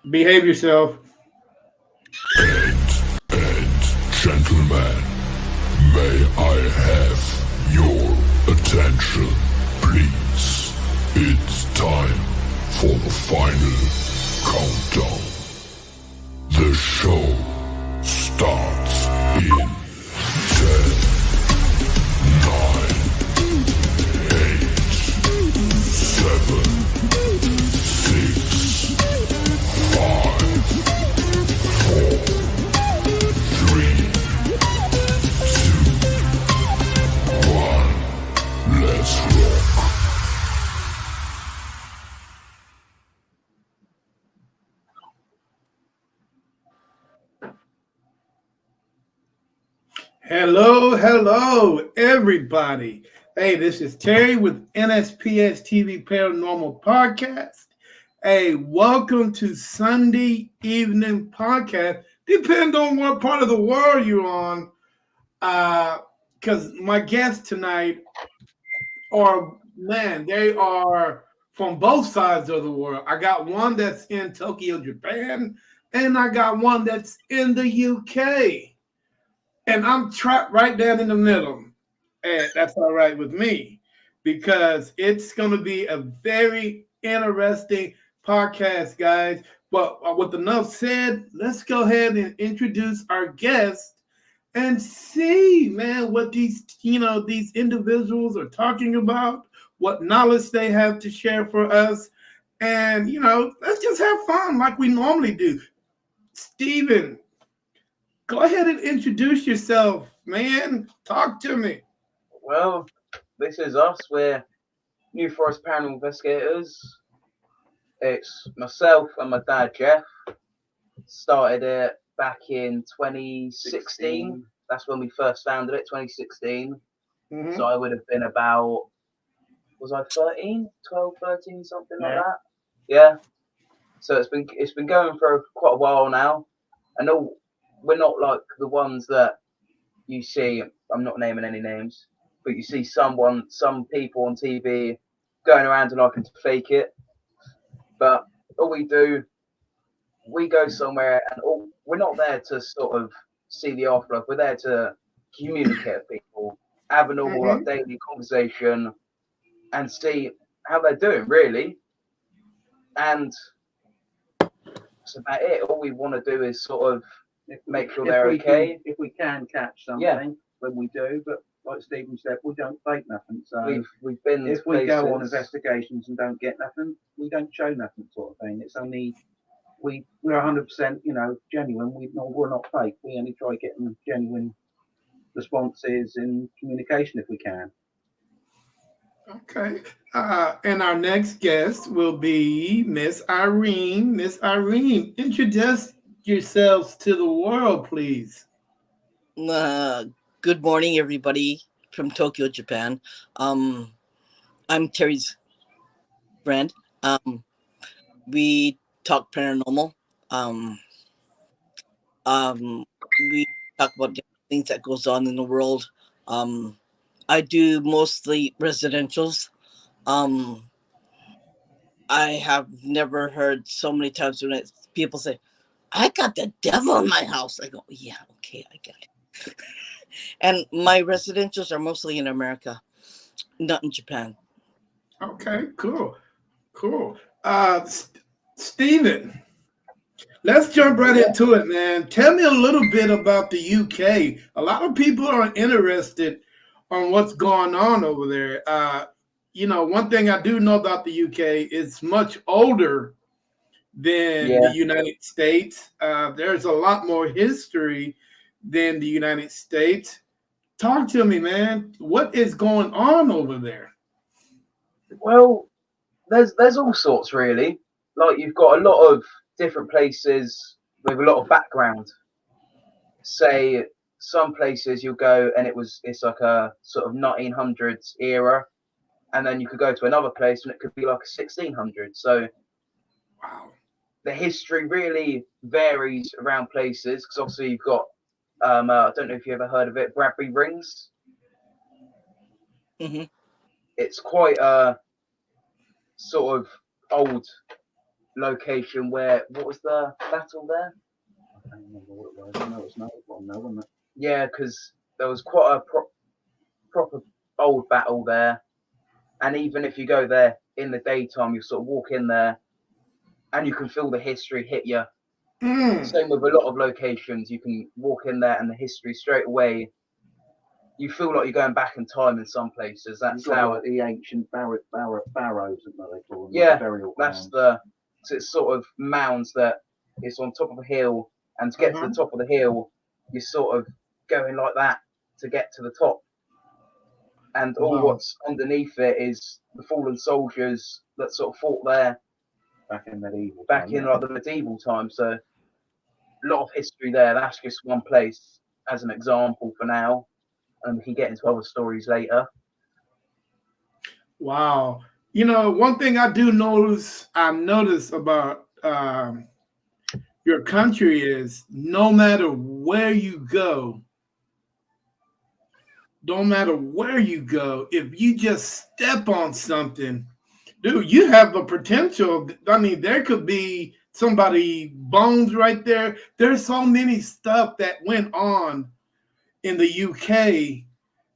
Behave yourself. And gentlemen, may I have your attention, please? It's time for the final countdown. The show starts in 10, 9, 8, 7, 6, 5, 4, 3, 2, 1. Let's rock. Hello, everybody. Hey, this is Terry with NSPS TV Paranormal Podcast. Hey, welcome to Sunday Evening Podcast. Depends on what part of the world you're on. Because my guests tonight they are from both sides of the world. I got one that's in Tokyo, Japan, and I got one that's in the UK. And I'm trapped right down in the middle. And that's all right with me because it's going to be a very interesting podcast, guys. But with enough said, let's go ahead and introduce our guest and see, man, what these individuals are talking about, what knowledge they have to share for us. And, let's just have fun like we normally do. Steven, go ahead and introduce yourself, man. Talk to me. Well, this is us. We're New Forest Paranormal Investigators. It's myself and my dad, Jeff. Started it back in 2016. That's when we first founded it, 2016. Mm-hmm. So I would have been about, was I 13, 12, 13, something like that? Yeah. So it's been going for quite a while now. I know we're not like the ones that you see, I'm not naming any names, but you see some people on TV going around and liking to fake it. But all we do, we go somewhere and we're not there to sort of see the afterlife. We're there to communicate with people, have a normal like, daily conversation and see how they're doing, really. And that's about it. All we want to do is sort of make sure they're okay. If we can catch something, when we do, but like Stephen said, we don't fake nothing. So we've been. If we go on investigations and don't get nothing, we don't show nothing, sort of thing. It's only we're 100%, genuine. We're not fake. We only try getting genuine responses and communication if we can. Okay. And our next guest will be Miss Irene. Miss Irene, introduce yourselves to the world, please. Good morning, everybody from Tokyo, Japan. I'm Terry's friend. We talk paranormal. We talk about different things that goes on in the world. I do mostly residentials. I have never heard so many times when people say, I got the devil in my house. I go, yeah, okay, I get it. And my residentials are mostly in America, not in Japan. Okay, cool. Steven, let's jump right into it, man. Tell me a little bit about the UK. A lot of people are interested on what's going on over there. One thing I do know about the UK is much older than the United States. There's a lot more history than the United States. Talk to me, man. What is going on over there? Well, there's all sorts, really. Like, you've got a lot of different places with a lot of background. Say some places you'll go and it's like a sort of 1900s era, and then you could go to another place and it could be like a 1600s. So wow, the history really varies around places, because obviously you've got I don't know if you ever heard of it, Bradbury Rings. Mm-hmm. It's quite a sort of old location where what was the battle there? I can't remember what it was. I know it's another one though, wasn't it? Yeah, because there was quite a proper old battle there, and even if you go there in the daytime, you sort of walk in there, and you can feel the history hit you. Same with a lot of locations, you can walk in there and the history straight away. You feel like you're going back in time in some places. That's You've got how. like the ancient barrows, isn't that they call them? Yeah, like burial that's grounds. so it's sort of mounds that it's on top of a hill, and to get to the top of the hill, you're sort of going like that to get to the top. And all Wow. what's underneath it is the fallen soldiers that sort of fought there back in medieval. back in like the medieval times. So a lot of history there. That's just one place as an example for now, and we can get into other stories later. Wow. You know, one thing I do notice, I notice about your country is no matter where you go, don't matter where you go, if you just step on something, dude, you have a potential. I mean, there could be somebody bones right there. There's so many stuff that went on in the UK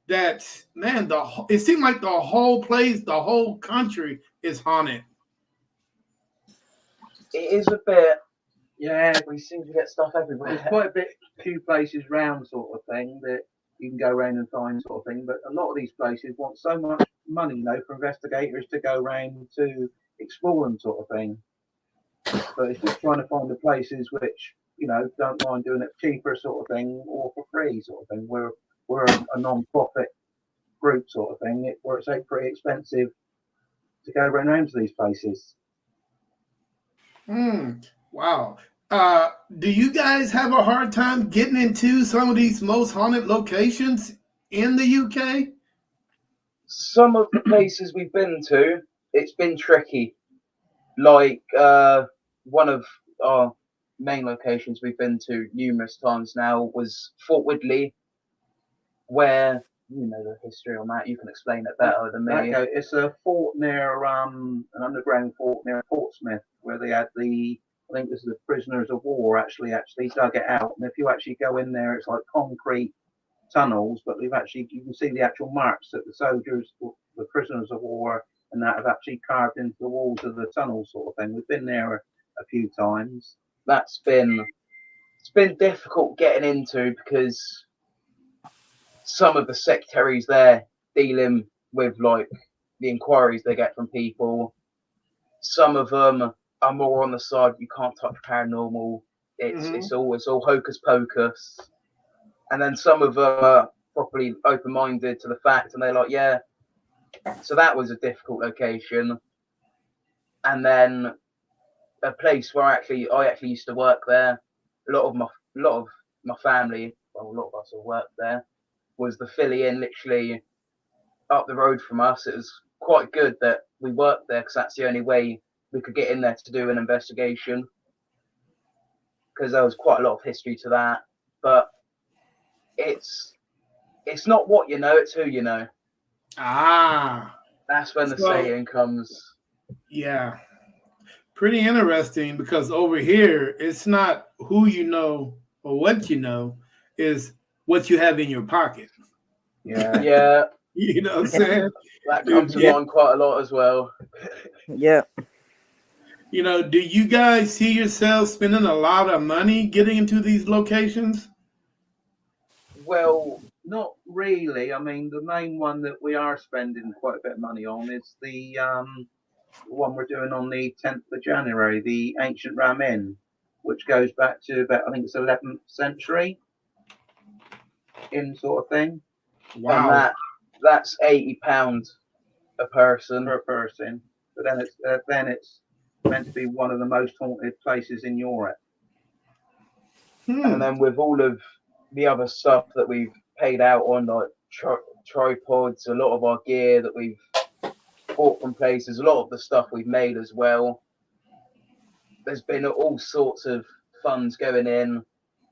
that, man, it seemed like the whole place, the whole country is haunted. It is a bit. Yeah, We seem to get stuff everywhere. there's quite a few places round sort of thing that you can go around and find sort of thing. But a lot of these places want so much money, you know, for investigators to go around to explore them sort of thing. But it's just trying to find the places which, you know, don't mind doing it cheaper sort of thing or for free sort of thing. We're a non-profit group sort of thing. It works out pretty expensive to go around to these places. Wow. Do you guys have a hard time getting into some of these most haunted locations in the UK? Some of the places we've been to, it's been tricky. Like one of our main locations we've been to numerous times now was Fort Woodley, where you know the history on that. You can explain it better than me. Okay, it's a fort near an underground fort near Portsmouth where they had I think this is the prisoners of war actually dug it out. And if you actually go in there, it's like concrete tunnels, but you can see the actual marks that the soldiers, the prisoners of war, and that have actually carved into the walls of the tunnel sort of thing. We've been there a few times. It's been difficult getting into because some of the secretaries there dealing with like the inquiries they get from people. Some of them are more on the side you can't touch paranormal. It's all hocus pocus. And then some of them are properly open minded to the fact, and they're like, yeah. So that was a difficult location. And then a place where I actually used to work there. A lot of my family, well, a lot of us all worked there, was the Philly Inn, literally up the road from us. It was quite good that we worked there because that's the only way we could get in there to do an investigation, because there was quite a lot of history to that. But it's not what you know, it's who you know. That's when the saying comes. Yeah. Pretty interesting, because over here it's not who you know or what you know, is what you have in your pocket. Yeah. You know what I'm saying? That comes to mind quite a lot as well. Yeah. You know, do you guys see yourselves spending a lot of money getting into these locations? Well, not really. I mean, the main one that we are spending quite a bit of money on is the one we're doing on the 10th of January, the Ancient Ram Inn, which goes back to about, I think it's 11th century inn sort of thing. Wow. And that's £80 a person. Per person. But then it's meant to be one of the most haunted places in Europe. And then with all of the other stuff that we've paid out on, like tripods, a lot of our gear that we've bought from places, a lot of the stuff we've made as well. There's been all sorts of funds going in.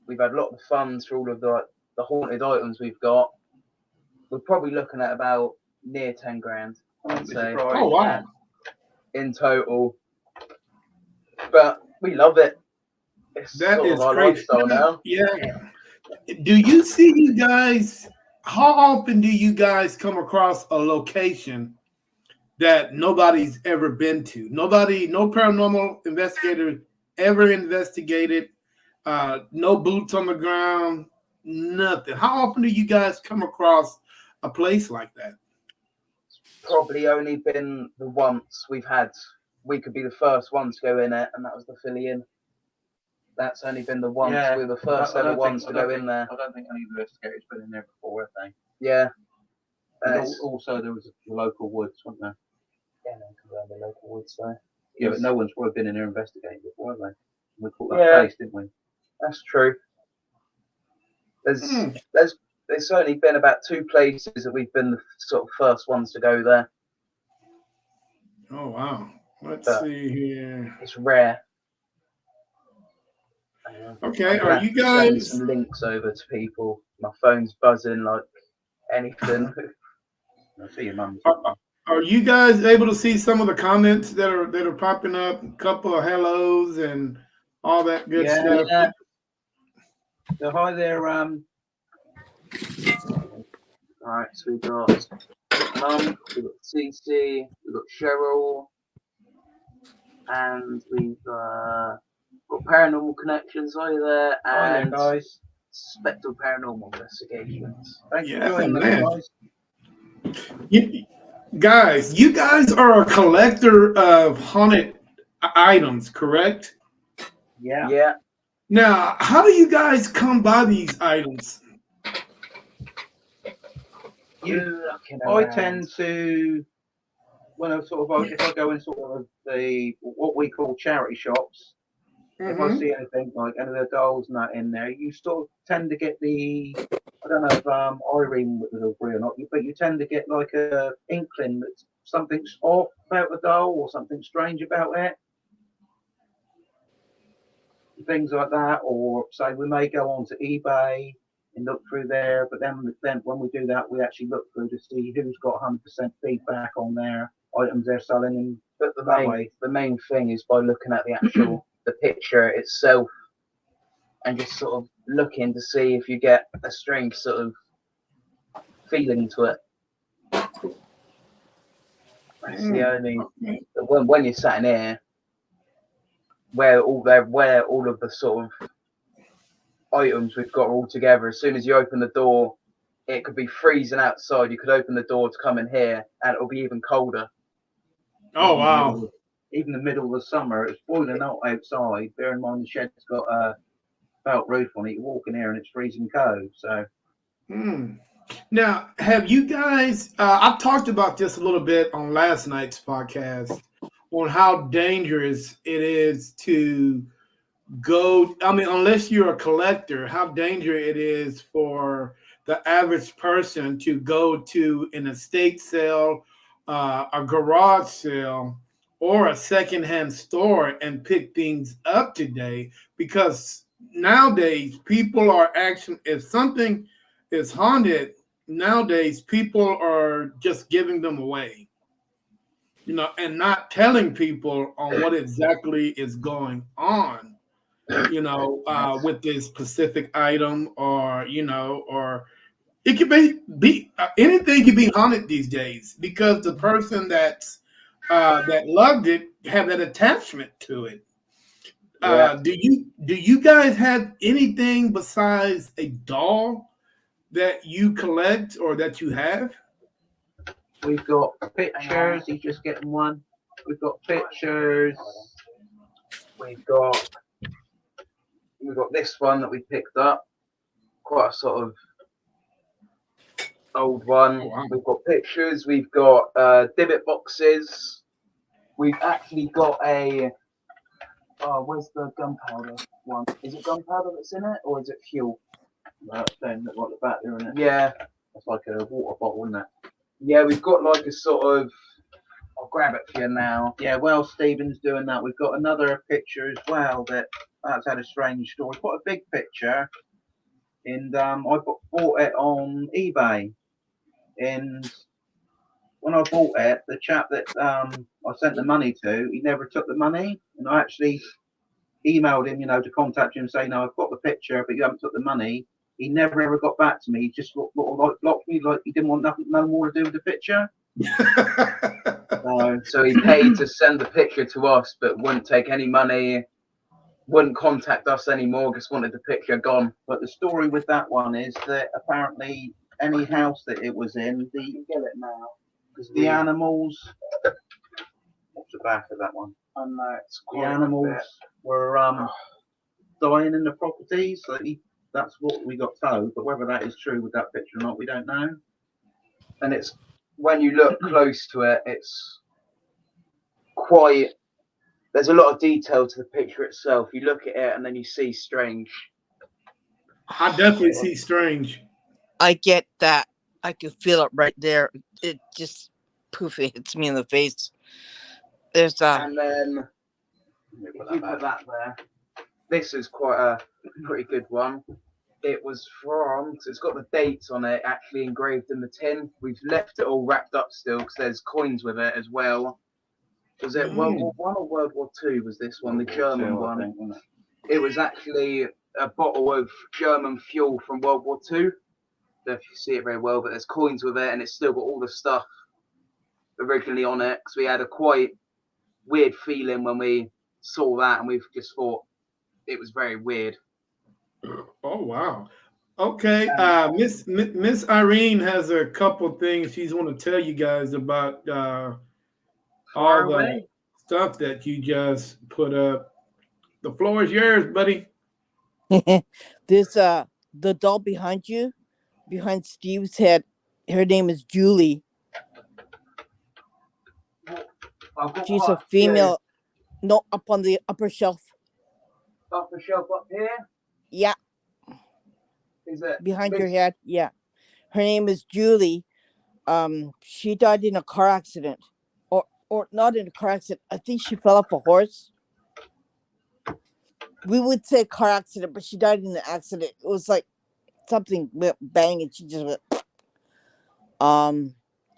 We've had a lot of funds for all of the haunted items we've got. We're probably looking at about near 10 grand, I'd say. Oh, wow. In total. but we love it. It's That sort of is our crazy. lifestyle now. Yeah. Do you see you guys? How often do you guys come across a location that nobody's ever been to? Nobody, no paranormal investigator ever investigated. No boots on the ground, nothing. How often do you guys come across a place like that? Probably only been the once we've had. We could be the first ones to go in it, and that was the Philly Inn. That's only been the once. Yeah, We were the first ever ones to go in there. I don't think any investigators been in there before, have they? Yeah. And also, there was the local woods, wasn't there? Yeah, no, because we're in the local woods, so. Yeah, but no one's probably been in there investigating before, have they? We caught that Yeah. place, didn't we? That's true. Hmm. There's only been about 2 places that we've been the sort of first ones to go there. Oh wow. Let's But see here. it's rare. Okay, I'm are gonna you send guys some links over to people? My phone's buzzing like anything. I see your mum's. are you guys able to see some of the comments that are popping up? A couple of hellos and all that good Yeah. stuff. Yeah. So hi there, Alright, so we got Mum, we got Cece, we got Cheryl, and we've got Paranormal Connections either, hi there, and guys. Spectral Paranormal Investigations. Thanks Yeah, for joining man. us, guys. You guys are a collector of haunted items, correct? Yeah. Yeah. Now, how do you guys come by these items? I tend to, when I sort of, if I go in sort of the what we call charity shops, if I Mhm. see anything like any of the dolls and that in there, you sort of tend to get the, I don't know if Irene would agree or not, but you tend to get like a inkling that something's off about the doll or something strange about it. Things like that, or say we may go on to eBay and look through there, but then when we do that, we actually look through to see who's got 100% feedback on their items they're selling, and But that the main thing is by looking at the actual the picture itself and just sort of looking to see if you get a strange sort of feeling to it. That's the only when you're sat in here where all of the sort of items we've got all together. As soon as you open the door, it could be freezing outside. You could open the door to come in here, and it'll be even colder. Oh wow! Even the middle of the summer, it's boiling out outside. Bear in mind the shed's got a felt roof on it. You walk in here and it's freezing cold. So. Now, have you guys? I've talked about this a little bit on last night's podcast on how dangerous it is to go. I mean, unless you're a collector, how dangerous it is for the average person to go to an estate sale, a garage sale, or a secondhand store and pick things up today. Because nowadays, people are actually, if something is haunted, nowadays people are just giving them away, and not telling people on what exactly is going on, with this specific item, or or it could be anything can be haunted these days because the person that loved it have that attachment to it. Do you guys have anything besides a doll that you collect or that you have? We've got pictures. He's just getting one. We've got pictures. We've got this one that we picked up, quite a sort of old one. Oh, wow. We've got pictures. We've got divot boxes. We've actually got a. Oh, where's the gunpowder one? Is it gunpowder that's in it, or is it fuel? That's then look like the back there, isn't it? Yeah, That's like a water bottle, isn't it? yeah. We've got like a sort of. I'll grab it for you now. Yeah, well, Stephen's doing that. We've got another picture as well that's had a strange story. Quite a big picture, and I bought it on eBay. And when I bought it, the chap that I sent the money to, he never took the money. And I actually emailed him, to contact him, saying, "No, I've got the picture, but you haven't took the money." He never ever got back to me. He just blocked me, like he didn't want nothing, no more to do with the picture. So he paid to send the picture to us, but wouldn't take any money, wouldn't contact us anymore, just wanted the picture gone. But the story with that one is that apparently any house that it was in, the animals. What's the back of that one? The animals were dying in the property, so that's what we got told. But whether that is true with that picture or not, we don't know. And it's, when you look close to it, it's quite, there's a lot of detail to the picture itself. You look at it and then you see strange. I definitely see strange. I get that. I can feel it right there. It just poof, it hits me in the face. There's and then if you put that there, this is quite a pretty good one. It was from, so it's got the dates on it actually engraved in the tin. We've left it all wrapped up still because there's coins with it as well. Was it World War One or World War Two? Was this one the German one? It was actually a bottle of German fuel from World War Two. I don't know if you see it very well, but there's coins with it, and it's still got all the stuff originally on it. Because we had a quite weird feeling when we saw that, and we've just thought it was very weird. Oh wow. Okay. Miss Irene has a couple things she's want to tell you guys about all the stuff that you just put up. The floor is yours, buddy. this the doll behind you, behind Steve's head. Her name is Julie. She's a female. No, up on the upper shelf. Upper shelf up here? Yeah. Is it behind your head? Yeah. Her name is Julie. She died in a car accident. Or not in a car accident. I think she fell off a horse. We would say car accident, but she died in the accident. It was like something went bang and she just went.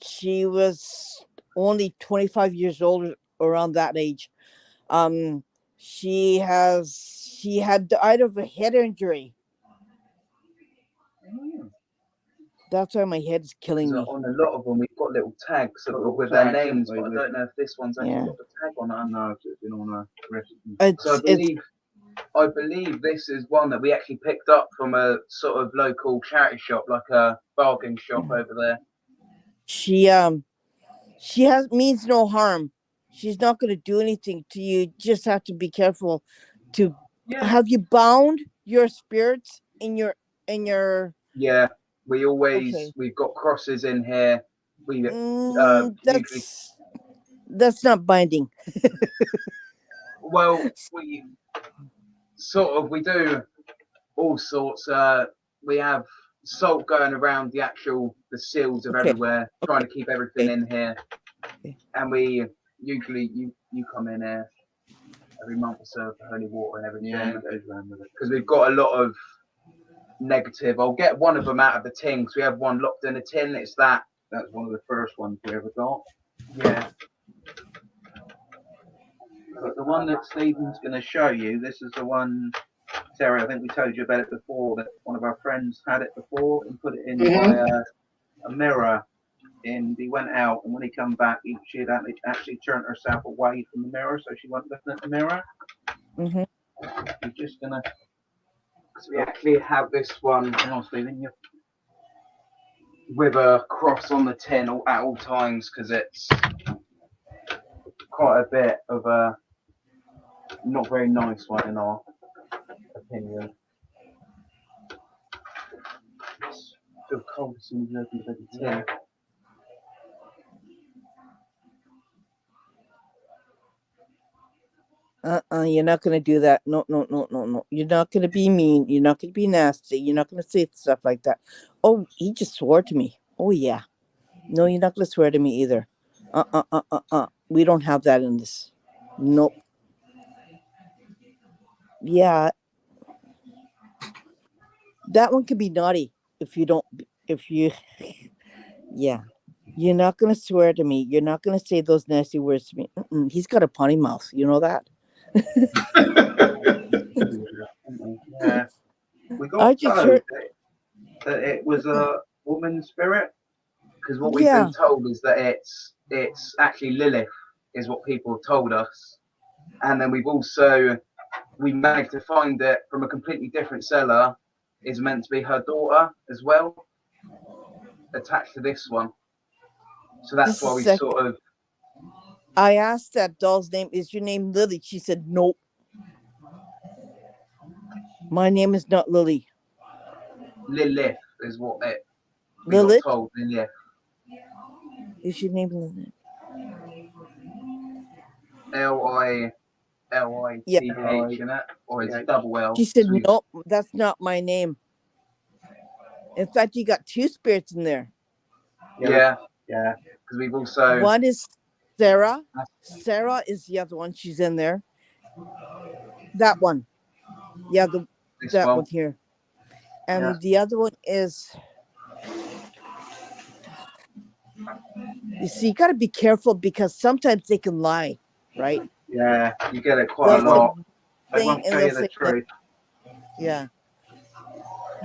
She was only 25 years old, around that age. She had died of a head injury. That's why my head is killing me. On a lot of them, we've got little tags with their names, but I don't know if this one's actually got the tag on it. No, it's been on a recipe. So I believe this is one that we actually picked up from a sort of local charity shop, like a bargain shop over there. She means no harm. She's not going to do anything to you. Just have to be careful. Have you bound your spirits in your? Yeah, we always we've got crosses in here. We that's not binding. Well, we do all sorts. We have salt going around the seals of everywhere, trying to keep everything in here. And we usually you come in here every month or so for holy water and everything. Because we've got a lot of negative. I'll get one of them out of the tin because we have one locked in a tin. It's that's one of the first ones we ever got. Yeah. But the one that Stephen's going to show you, this is the one, Terry, I think we told you about it before, that one of our friends had it before and put it in by a mirror. And he went out, and when he come back, she had actually turned herself away from the mirror, so she wasn't looking at the mirror. Mm-hmm. He's just going to... So we actually have this one with a cross on the tin at all times, because it's quite a bit of a not very nice one in our opinion. It's feel cold as soon as you open the tin. You're not going to do that. No. You're not going to be mean. You're not going to be nasty. You're not going to say stuff like that. Oh, he just swore to me. Oh, yeah. No, you're not going to swear to me either. We don't have that in this. Nope. Yeah. That one could be naughty yeah. You're not going to swear to me. You're not going to say those nasty words to me. He's got a potty mouth. You know that? got just told heard. that it was a woman spirit. Because what we've Yeah, been told is that it's actually Lilith, is what people have told us. And then we managed to find it from a completely different seller. Is meant to be her daughter as well, attached to this one. So that's just a why we second. sort of I asked that doll's name. Is your name Lily? She said, nope. My name is not Lily. Lilith is what we got Lilith? told. Lilith. Is your name Lilith? Yeah. Lithth, in it, or is it double L? She said, Sweet. nope, that's not my name. In fact, you got two spirits in there. Yeah, Yeah. because we've also One is Sarah. Sarah is the other one. She's in there. That one. Yeah, this that one. one here. And Yeah. the other one is. You see, you got to be careful because sometimes they can lie, right? Yeah. You get it quite They'll a say lot. They thing won't and tell they'll you the say, truth. yeah.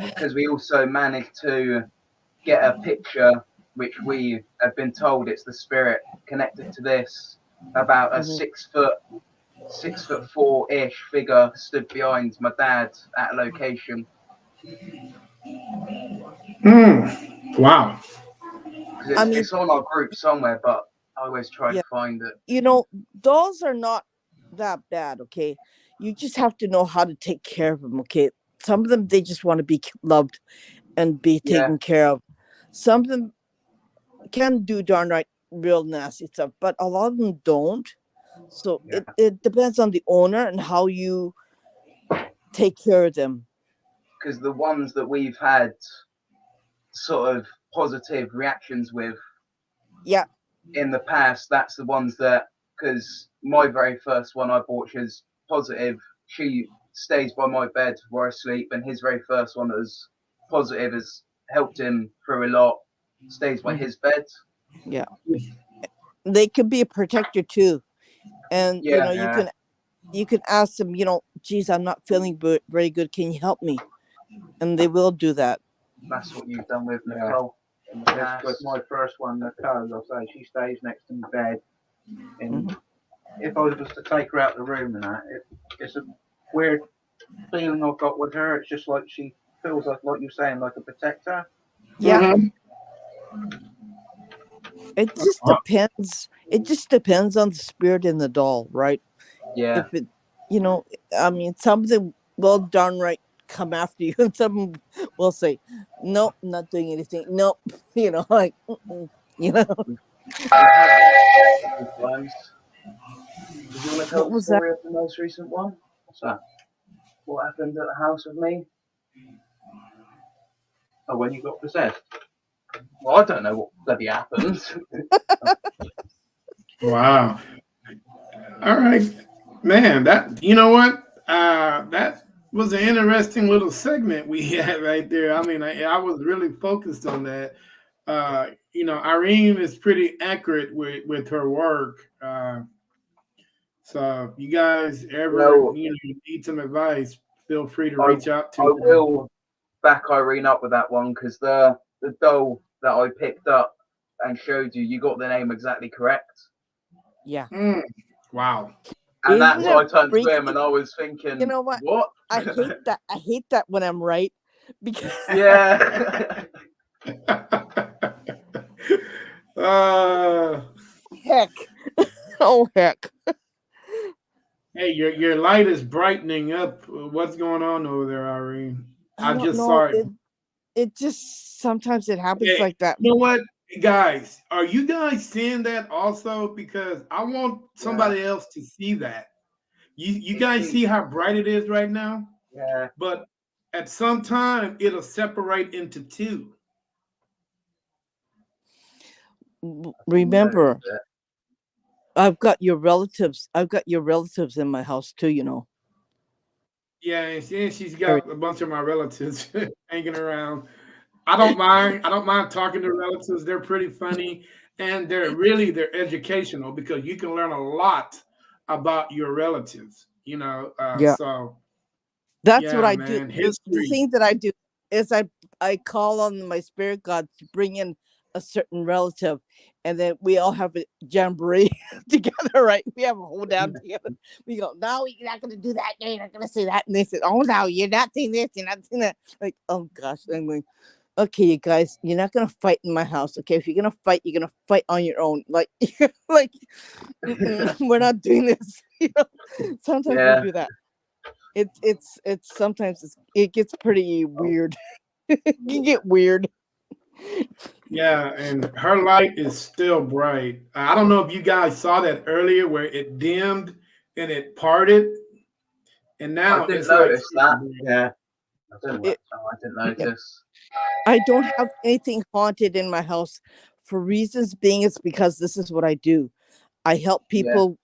Because we also managed to get a picture, which we have been told it's the spirit connected to this, about a Mhm. 6 foot 4-ish figure stood behind my dad at a location. Wow. Because I mean, it's on our group somewhere, but I always try yeah. to find it. You know, dolls are not that bad, okay? You just have to know how to take care of them, okay? Some of them, they just want to be loved and be Yeah, taken care of. Some of them can do darn right real nasty stuff, but a lot of them don't. So Yeah. it depends on the owner and how you take care of them. because the ones that we've had sort of positive reactions with Yeah. in the past, that's the ones that, because my very first one I bought, she's positive. She stays by my bed where I sleep, and his very first one that was positive has helped him through a lot. Stays by Mhm. his bed. Yeah. They could be a protector too. And you Yeah, know, Yeah. you can ask them, you know, geez, I'm not feeling very good. Can you help me? And they will do that. that's what you've done with Yeah. Nicole in the With past. my first one, Nicole, I'll say she stays next to my bed. And Mhm. if I was to take her out the room and that, it's a weird feeling I've got with her. It's just like she feels like you're saying, like a protector. Yeah. Mhm. It just depends. It just depends on the spirit in the doll, right? Yeah, If it, you know, I mean, some of them will darn right come after you, and some will say, "Nope, not doing anything." Nope, you know, like, you know, we've had that a couple of times. Did you want to tell what the was that? story of the most recent one? What's that? What happened at the house with me? Oh, when you got possessed. Well, I don't know what bloody happened. Wow. All right, man. That you know what? That was an interesting little segment we had right there. I mean, I was really focused on that. You know, Irene is pretty accurate with her work. So if you guys ever Well, need some advice, feel free to I reach out to I her. will back Irene up with that one because the doll that I picked up and showed you, you got the name exactly correct. Yeah, Wow. And isn't that's it what I turned to him freaky? and I was You thinking, know what? what? I hate that. I hate that when I'm right because Yeah. uh, heck, oh heck, hey, your light is brightening up. What's going on over there, Irene? I I don't just know. saw it. It just sometimes it happens Hey, like that. you know what, guys? Are you guys seeing that also? Because I want Yeah. somebody else to see that. You It's guys been, see how bright it is right now? yeah. But at some time it'll separate into two. Remember, I've got your relatives. I've got your relatives in my house too. You know. Yeah, and she's Very- got a bunch of my relatives hanging around. I don't mind. I don't mind talking to relatives. They're pretty funny, and they're educational because you can learn a lot about your relatives. You know, Yeah, so That's what Yeah, I do. man. The History. thing that I do is I call on my spirit god to bring in a certain relative, and then we all have a jamboree together, right? We have a whole down together. We go, no, you're not gonna do that. No, you're not gonna say that. And they said, oh no, you're not saying this. You're not saying that. Like, oh gosh, I'm going. Okay, you guys, you're not gonna fight in my house. Okay, if you're gonna fight, you're gonna fight on your own. Like, like, we're not doing this. Sometimes we Yeah. do that. It's sometimes it gets pretty weird. It can get weird. Yeah, and her light is still bright. I don't know if you guys saw that earlier where it dimmed and it parted, and I now didn't it's like notice that. Yeah. I didn't, It, I didn't yeah. notice. I don't have anything haunted in my house for reasons being it's because this is what I do. I help Yeah. people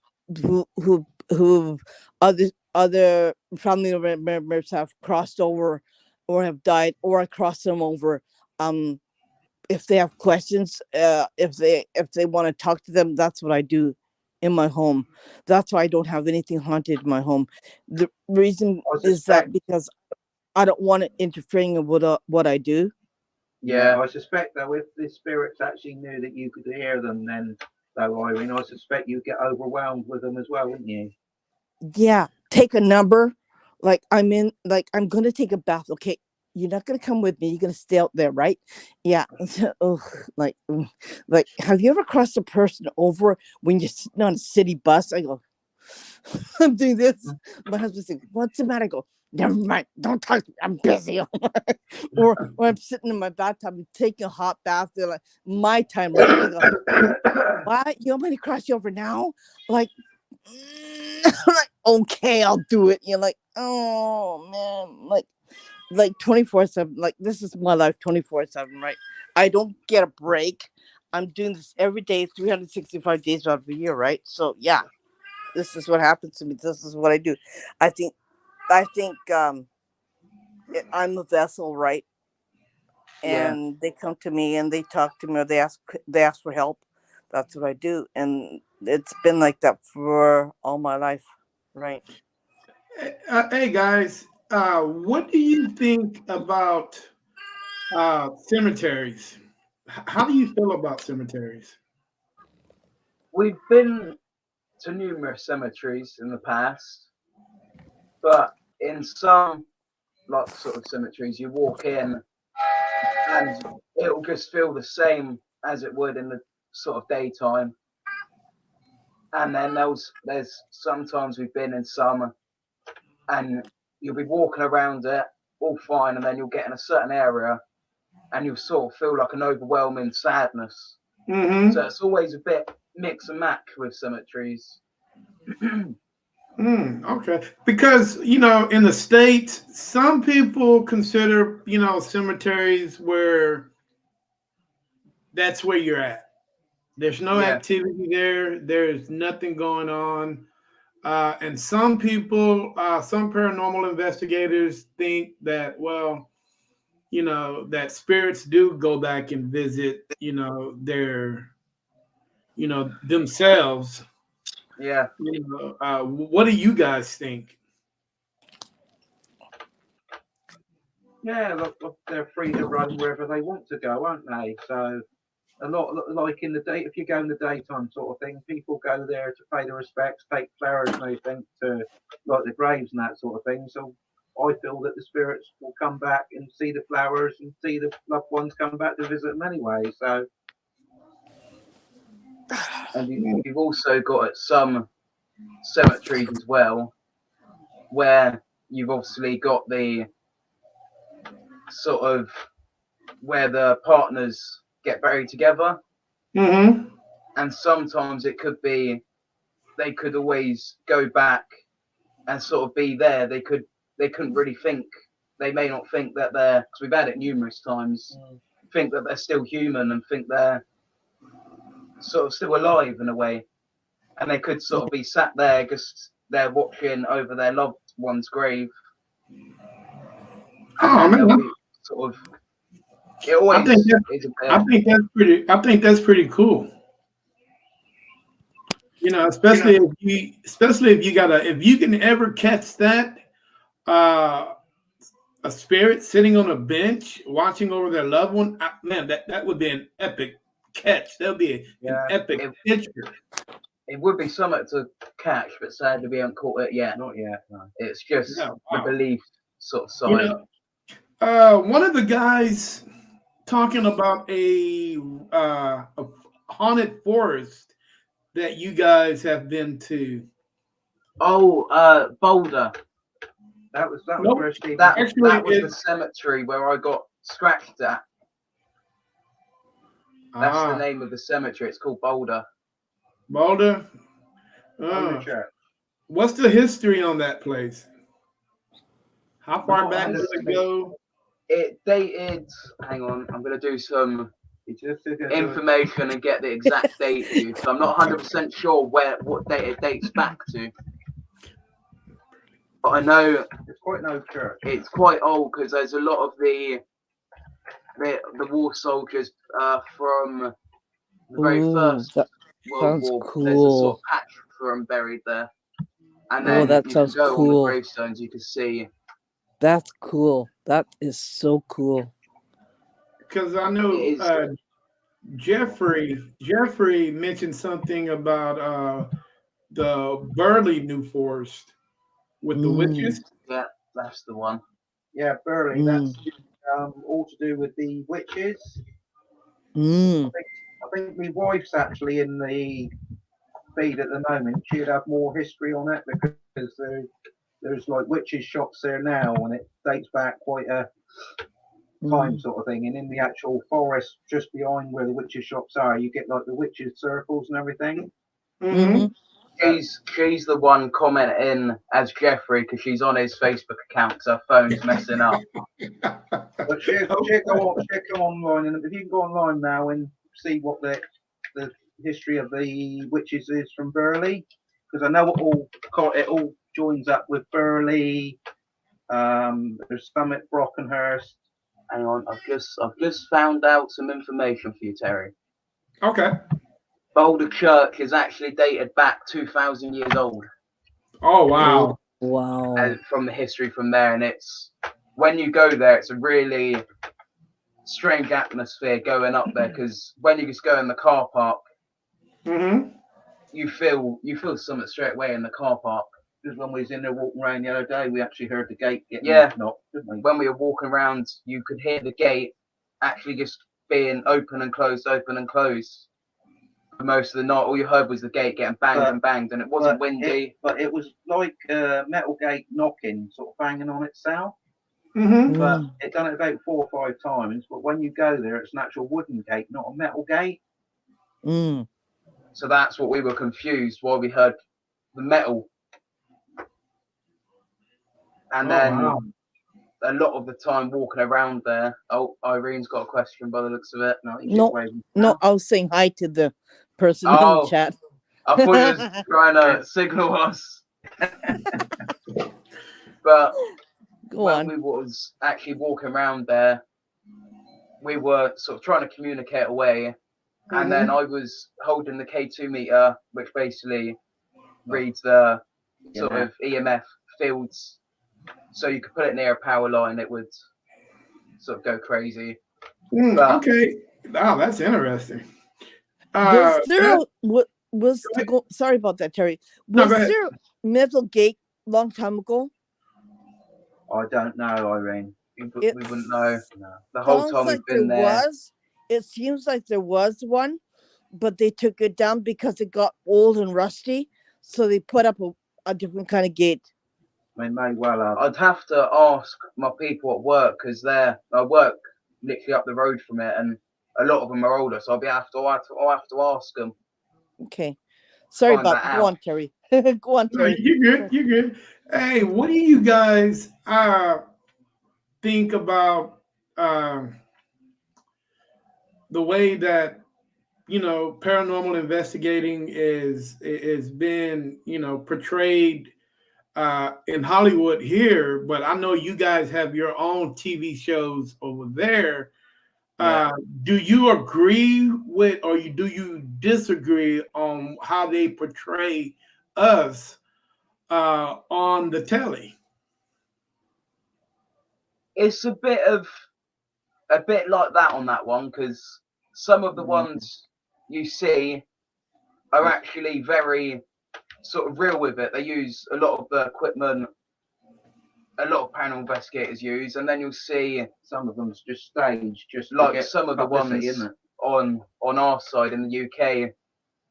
who other family members have crossed over or have died, or I cross them over. Um if they have questions, if they want to talk to them, that's what I do in my home. That's why I don't have anything haunted in my home. The reason I is that suspect. because I don't want it interfering with what I do. Yeah. I suspect though, if the spirits actually knew that you could hear them, then though Irene, I suspect you'd get overwhelmed with them as well, wouldn't you? Yeah, take a number. Like I'm gonna take a bath. Okay, you're not gonna come with me. You're gonna stay out there, right? Yeah. Oh, like have you ever crossed a person over when you're sitting on a city bus? I go, I'm doing this. My husband's like, what's the matter? I go, never mind. Don't talk to me. I'm busy. or I'm sitting in my bathtub and taking a hot bath. They're like, my time, right? I go, what? You want me to cross you over now? Like, like, okay, I'll do it. You're like, oh man, like 24/7. Like, this is my life 24/7, right? I don't get a break. I'm doing this every day, 365 days out of the year, right? So yeah, this is what happens to me. This is what I do. I think I'm a vessel, right? Yeah. And they come to me and they talk to me, or they ask for help. That's what I do, and it's been like that for all my life, right? hey guys, what do you think about cemeteries? How do you feel about cemeteries? We've been to numerous cemeteries in the past, but in some like sort of cemeteries, you walk in and it'll just feel the same as it would in the sort of daytime. And then there's sometimes we've been in some, and you'll be walking around it all fine, and then you'll get in a certain area, and you'll sort of feel like an overwhelming sadness. Mm-hmm. So it's always a bit mix and match with cemeteries. Okay. Because, in the States, some people consider, cemeteries where that's where you're at. There's no Yeah, activity there. There's nothing going on. And some people, some paranormal investigators think that, well, that spirits do go back and visit, their, themselves. yeah. What do you guys think? Yeah, look, they're free to roam wherever they want to go, aren't they? So a lot like in the day, if you go in the daytime sort of thing, people go there to pay their respects, take flowers and everything to like the graves and that sort of thing. So I feel that the spirits will come back and see the flowers and see the loved ones come back to visit them anyway. So And you've also got some cemeteries as well, where you've obviously got the sort of where the partners get buried together, Mm-hmm. and sometimes it could be they could always go back and sort of be there. They couldn't really think. They may not think that they're, because we've had it numerous times, think that they're still human and think they're sort of still alive in a way, and they could sort of be sat there just they're watching over their loved one's grave, and Oh then man, they'll be sort of. It I always think that, is a I bit. think that's pretty. I think that's pretty cool. Especially if you can ever catch that, a spirit sitting on a bench watching over their loved one. Man, that would be an epic catch. That would be an Yeah. epic It, picture. it would be something to catch, but sadly we haven't caught it yet. Not yet. No. It's just Yeah, the wow. belief sort of You side. know, one of the guys talking about a haunted forest that you guys have been to. Oh, Boulder. That was Nope. where Steve. That Actually, was the it's cemetery where I got scratched at. That's the ah name of the cemetery. It's called Boulder. Boulder. on the Uh, church. what's the history on that place? How I'm far not back does it go? It dated. Hang on, I'm gonna do some It's just gonna do it. information and get the exact date for you. So I'm not 100% sure what date it dates back to, but I know It's quite an old church. it's quite old because there's a lot of the war soldiers from the very Ooh, first that World sounds War. There's a sort cool. of patch for them buried there, and Oh, then that you can sounds go on the cool. gravestones. You can see. That's cool. That is so cool. Because I It know is. Jeffrey mentioned something about the Burley New Forest with the Mm, witches. Yeah, that's the one. Yeah, Burley. mm, That's all to do with the witches. mm. I think my wife's actually in the feed at the moment. She'd have more history on it because there's like witches shops there now, and it dates back quite a time Mm. sort of thing. And in the actual forest just behind where the witches shops are, you get like the witches circles and everything. Mm-hmm. She's the one commenting as Jeffrey because she's on his Facebook account because her phone's messing up. But she'll come online, and if you can go online now and see what the history of the witches is from Burley, because I know it all joins up with Burley. There's some at Brockenhurst. Hang on, I've just found out some information for you, Terry. Okay. Boulder Church is actually dated back 2,000 years old. Oh wow. Wow. From the history from there, and it's when you go there, it's a really strange atmosphere going up there because when you just go in the car park, Mm-hmm. you feel something straight away in the car park. Because when we was in there walking around the other day, we actually heard the gate getting knocked, didn't we? When we were walking around, you could hear the gate actually just being open and closed for most of the night. All you heard was the gate getting banged, and it wasn't windy. But it was like metal gate knocking, sort of banging on itself. Mm-hmm. But it done it about 4 or 5 times. But when you go there, it's an actual wooden gate, not a metal gate. Mm. So that's what we were confused while we heard the metal. And then wow. a lot of the time walking around there. Oh, Irene's got a question by the looks of it. No, I was saying hi to the person in Oh, chat. I thought you was trying to signal us. But Go when on. we was actually walking around there, we were sort of trying to communicate away. And then I was holding the K2 meter, which basically reads the sort of EMF fields. So you could put it near a power line, it would sort of go crazy. Okay. Oh, that's interesting. Was there sorry about that, Terry. Was there a metal gate long time ago? I don't know, Irene. We wouldn't know. The whole time we've been there. It seems like there was one, but they took it down because it got old and rusty. So they put up a different kind of gate. They may well have. I'd have to ask my people at work because I work literally up the road from it, and a lot of them are older, so I'll have to ask them. Okay, sorry about that. Go on, Terry. Go on, Terry. You're good. Hey, what do you guys think about the way that paranormal investigating is been portrayed in Hollywood here, but I know you guys have your own TV shows over there. Do you agree with, or do you disagree on how they portray us on the telly? it's a bit like that on that one, because some of the ones you see are actually very sort of real with it. They use a lot of the equipment a lot of paranormal investigators use, and then you'll see Some of them's just staged, just to like get some of the ones publicity, isn't it? on our side in the UK.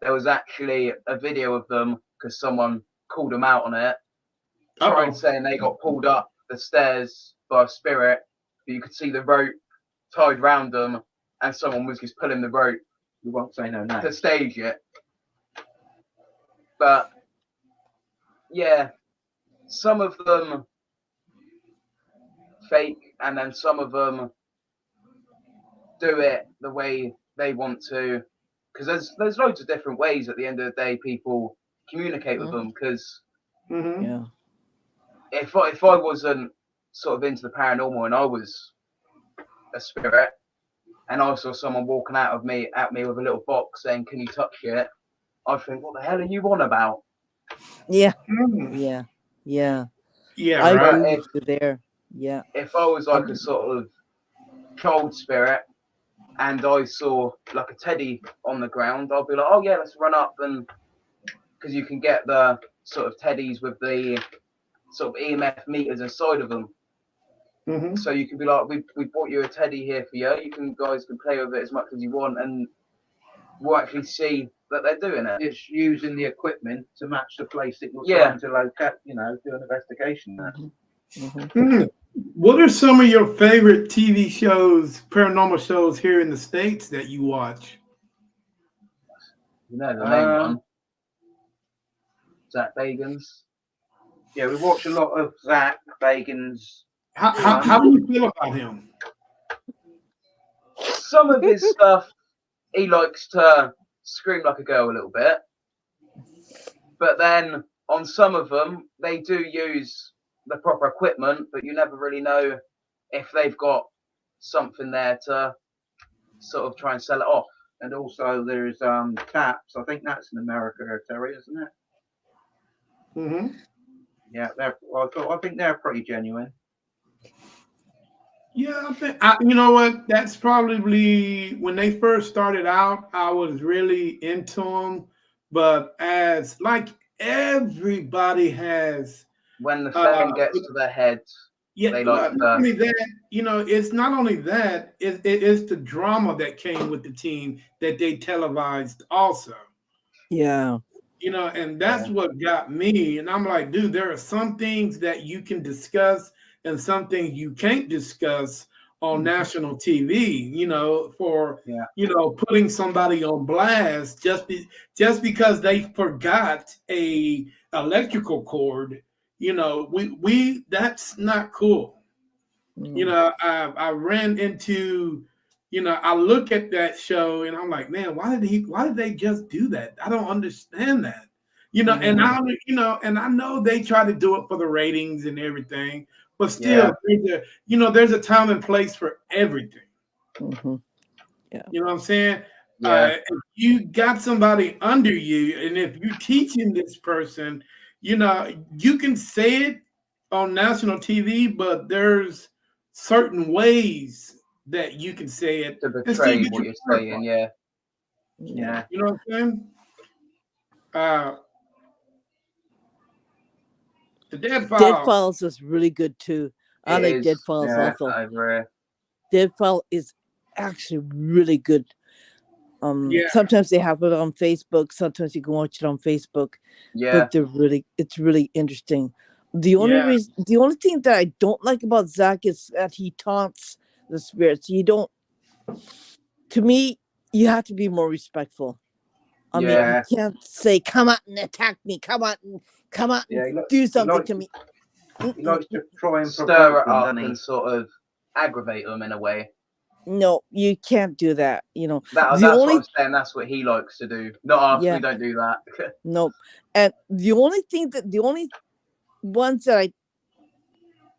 There was actually a video of them because someone called them out on it, trying saying they got pulled up the stairs by a spirit, but you could see the rope tied round them, and someone was just pulling the rope We won't say no to names. stage it. But yeah, some of them fake, and then some of them do it the way they want to, because there's loads of different ways at the end of the day people communicate with them. Because Yeah. if I wasn't sort of into the paranormal and I was a spirit and I saw someone walking at me with a little box saying, "Can you touch it?" I'd think, "What the hell are you on about?" Yeah. Mm. Yeah. Yeah. Yeah, I right. agree with you there. Yeah. If I was like a sort of child spirit and I saw like a teddy on the ground, I'll be like, "Oh yeah, let's run up," and because you can get the sort of teddies with the sort of EMF meters inside of them, Mhm. so you can be like, "We bought you a teddy here for you. You guys can play with it as much as you want," and we'll actually see that they're doing it. It's using the equipment to match the place that you're Yeah. trying to locate, do an investigation there. Mm. What are some of your favorite TV shows, paranormal shows here in the States that you watch? You know the main Um, one, Zach Bagans. Yeah, we watch a lot of Zach Bagan's. How do you feel about him? Some of his stuff, he likes to scream like a girl a little bit, but then on some of them, they do use the proper equipment, but you never really know if they've got something there to sort of try and sell it off. And also there's Taps. I think that's in America, Terry, isn't it? Hmm. Yeah, I think they're pretty genuine. Yeah, you know what? That's probably when they first started out. I was really into them, but as like everybody has, When the fame gets to their heads, yeah. they Well, like not to. only that, it's not only that. It's the drama that came with the team that they televised also. Yeah. And that's what got me. And I'm like, dude, there are some things that you can discuss and some things you can't discuss on national TV, for putting somebody on blast just because they forgot a electrical cord, we that's not cool. I ran into, I look at that show and I'm like, man, why did they just do that? I don't understand that. And I know they try to do it for the ratings and everything, but still, there's a time and place for everything. Yeah. You know what I'm saying? Yeah. If you got somebody under you, and if you're teaching this person, you can say it on national TV, but there's certain ways that you can say it To and still betray get what your you're point saying, across. yeah. Yeah. You know what I'm saying? The Dead File. Dead Files is really good too. I It like is, Dead Files yeah, also. I agree. Dead File is actually really good. Yeah. Sometimes they have it on Facebook. Sometimes you can watch it on Facebook. Yeah. But it's really interesting. The only thing that I don't like about Zach is that he taunts the spirits. To me, you have to be more respectful. I mean, Yeah. you can't say, "Come out and attack me. Come out and do something to me." He likes to try and Stir provoke it them, up doesn't he? and sort of aggravate them in a way. No, you can't do that. That's what I'm saying. That's what he likes to do. Not us. Yeah. We don't do that. Nope. And the only ones that I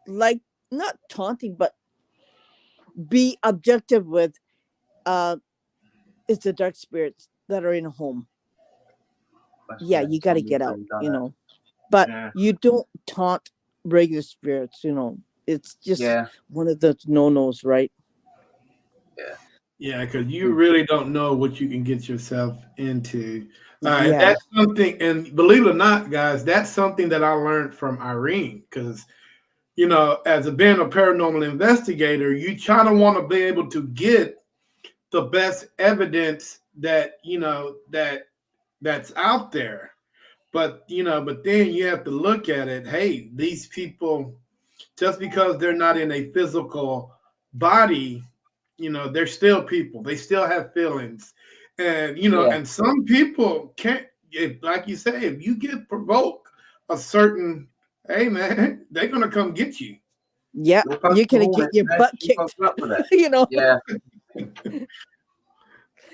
like, not taunting, but be objective with, is the dark spirits that are in a home. You got to get out, But you don't taunt regular spirits, It's just Yeah. one of the no-nos, right? Yeah, because you really don't know what you can get yourself into. And Yeah. that's something, and believe it or not, guys, that's something that I learned from Irene. Because, as being a paranormal investigator, you try to want to be able to get the best evidence that's out there. But then you have to look at it. Hey, these people, just because they're not in a physical body, they're still people. They still have feelings, and Yeah. and some people can't. If, like you say, if you get provoked, a certain, hey man, they're gonna come get you. Yeah, You're supposed you're to gonna warn get it, your Dad, butt keep kicked. up with it. You know. Yeah.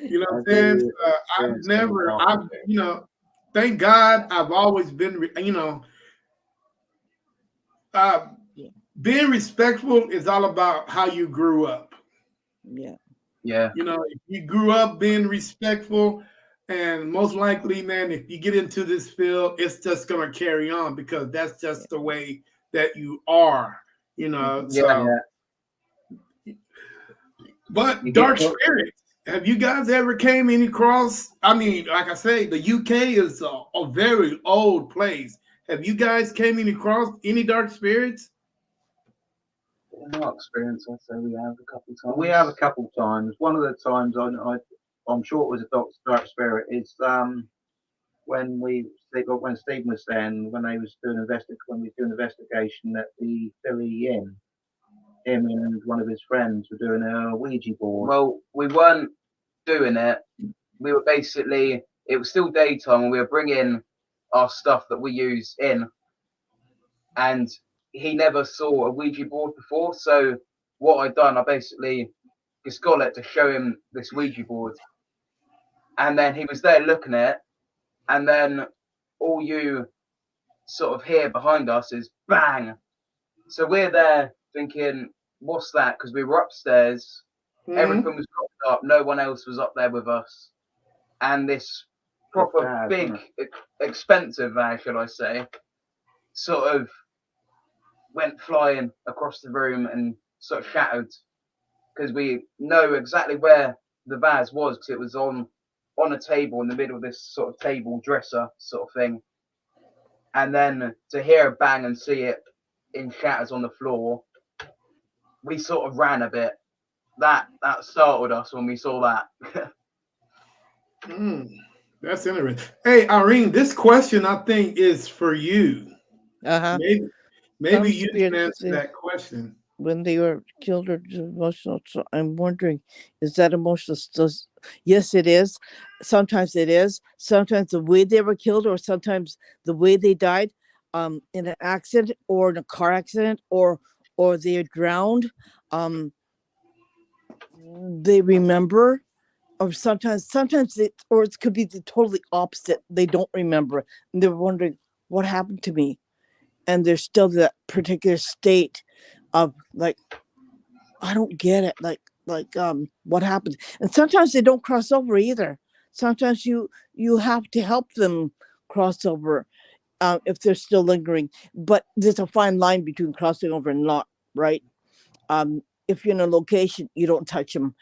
You know what I'm I saying? do I've experience that never, a I've, lot. thank God, I've always been, uh, Yeah. being respectful is all about how you grew up. Yeah. Yeah. If you grew up being respectful, and most likely, man, if you get into this field, it's just gonna carry on because that's just the way that you are. Yeah. So. But You get dark put, spirits, have you guys ever came any across? I mean, like I say, the UK is a very old place. Have you guys came any across any dark spirits? In our experience, I'd say we have a couple times. we have a couple times. One of the times I'm sure it was a dark spirit. Is when Steve was then when they was doing when we was doing investigation at the Philly Inn. Him and one of his friends were doing a Ouija board. Well, we weren't doing it. We were basically, it was still daytime and we were bringing our stuff that we use in. And he never saw a Ouija board before. So what I'd done, I basically just got it to show him this Ouija board. And then he was there looking at it. And then all you sort of hear behind us is bang. So we're there thinking, what's that? Because we were upstairs. Everything was propped up. No one else was up there with us. And this proper Vase, big, wasn't expensive vase, should I say, sort of went flying across the room and sort of shattered. Because we know exactly where the vase was, because it was on a table in the middle of this sort of table dresser sort of thing. And then to hear a bang and see it in shatters on the floor, we sort of ran a bit. That startled us when we saw that. That's interesting. Hey, Irene, this question I think is for you. Uh-huh. Maybe Some you can spirits answer that question. when they were killed or emotional. So I'm wondering, is that emotional? Yes, it is. Sometimes it is. Sometimes the way they were killed, or sometimes the way they died, in an accident or in a car accident, or they're drowned. Um, they remember, or sometimes it could be the totally opposite. They don't remember, and they're wondering what happened to me, and they're still that particular state of like, I don't get it. What happened? And sometimes they don't cross over either. Sometimes you have to help them cross over, if they're still lingering. But there's a fine line between crossing over and not, right? If you're in a location, you don't touch them.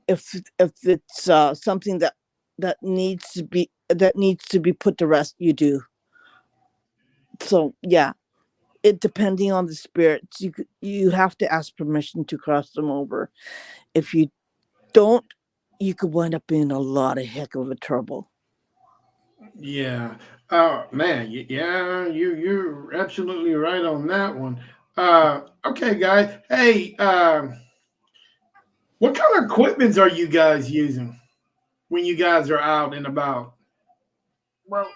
If it's something that needs to be put to rest, you do. So yeah, it depending on the spirits, you have to ask permission to cross them over. If you don't, you could wind up in a lot of heck of a trouble. Yeah. Oh man, yeah, you're absolutely right on that one. Okay, guys. Hey, what kind of equipment are you guys using when you guys are out and about? Well,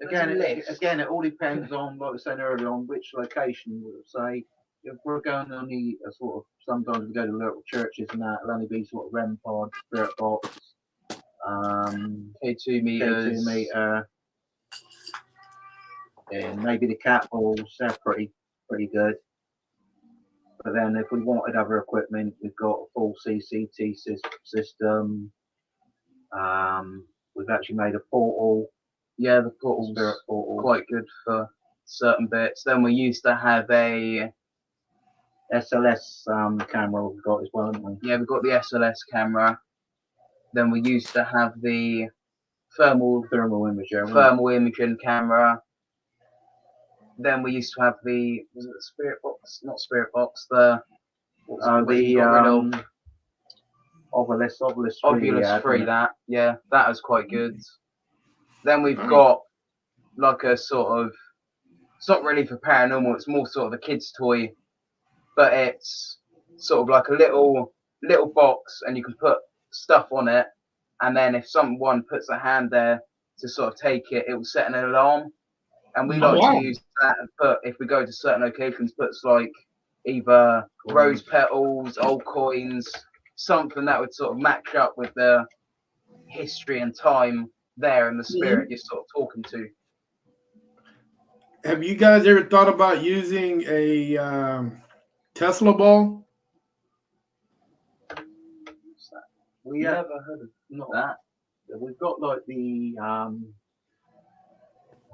Again, it all depends on, like I was saying earlier, on which location. We'll say if we're going only a sort of, sometimes we go to little churches and that, it'll only be sort of REM pod, spirit box, K2 meters. K2 meter, and maybe the cat balls. They're pretty good. But then if we wanted other equipment, we've got a full CCT system. We've actually made a portal. Yeah, the portal's Spirit portal. quite good for certain bits. Then we used to have a SLS camera we've got as well, haven't we? Yeah, we've got the SLS camera. Then we used to have the thermal imaging camera. Then we used to have the spirit box, not spirit box, the Ovilus 3. Ovilus 3, that was quite good. Then we've Alright. got like a sort of, it's not really for paranormal, it's more sort of a kid's toy, but it's sort of like a little box, and you can put stuff on it, and then if someone puts a hand there to sort of take it, it will set an alarm. And we like wow. to use that and put, if we go to certain locations, puts like either rose petals, old coins, something that would sort of match up with the history and time there and the spirit you're sort of talking to. Have you guys ever thought about using a Tesla ball? We Yeah. never heard of not that. We've got like the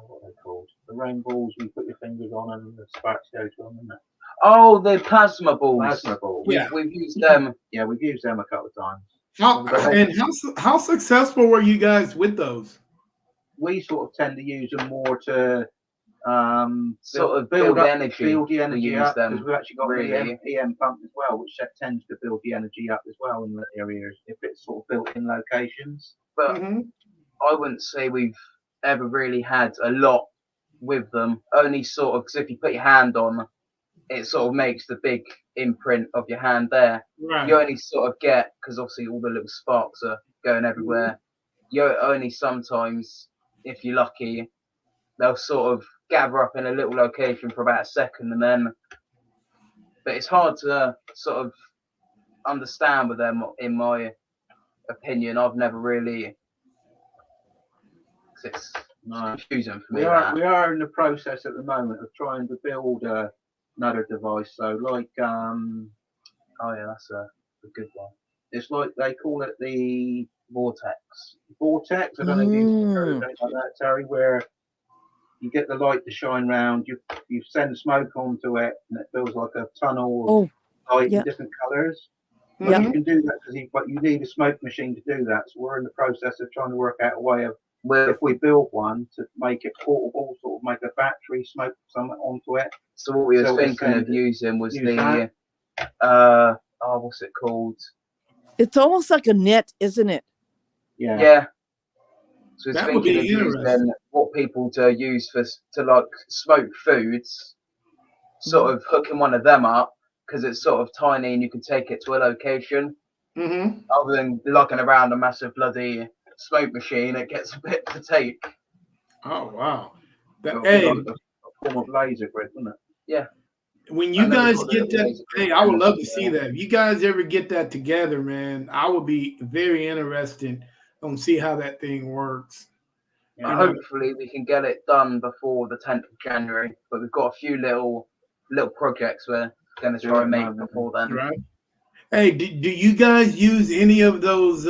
what are they called? The rainbows you put your fingers on and the sparks go to them, isn't it? Oh, the plasma balls. Plasma balls. Yeah. We've used them. Yeah, we've used them a couple of times. How successful were you guys with those? We sort of tend to use them more to Sort of build up, energy. build the We energy use up, them, because we've actually got really. the EM pump as well, which tends to build the energy up as well in the areas if it's sort of built in locations. But I wouldn't say we've ever really had a lot with them. Only sort of, because if you put your hand on, it sort of makes the big imprint of your hand there. Right. You only sort of get, because obviously all the little sparks are going everywhere, you only sometimes, if you're lucky, they'll sort of gather up in a little location for about a second, and then, but it's hard to sort of understand with them, in my opinion. I've never really, it's confusing for me. We are in the process at the moment of trying to build another device. So like Oh yeah, that's a good one. it's like they call it the Vortex. vortex. I don't know if you've heard of anything like that, Terry, where you get the light to shine round, you send smoke onto it, and it feels like a tunnel of light in different colours. Yeah. You can do that but you need a smoke machine to do that. So we're in the process of trying to work out a way of, if we build one, to make it portable, sort of make a battery, smoke something onto it. So what we were thinking of using was the what's it called? It's almost like a net, isn't it? Yeah. Yeah. So it's That would thinking be of interesting. using what people to use to like smoke foods, sort of hooking one of them up, because it's sort of tiny and you can take it to a location. Other than lugging around a massive bloody smoke machine, it gets a bit to take. Oh wow! Hey, a form of laser grid, isn't it? Yeah. When you guys get that, laser grid I would love to as see that. If you guys ever get that together, man, I would be very interested on see how that thing works. Hopefully we can get it done before the 10th of January, but we've got a few little projects we're going to try and make before then. Right. Hey, do you guys use any of those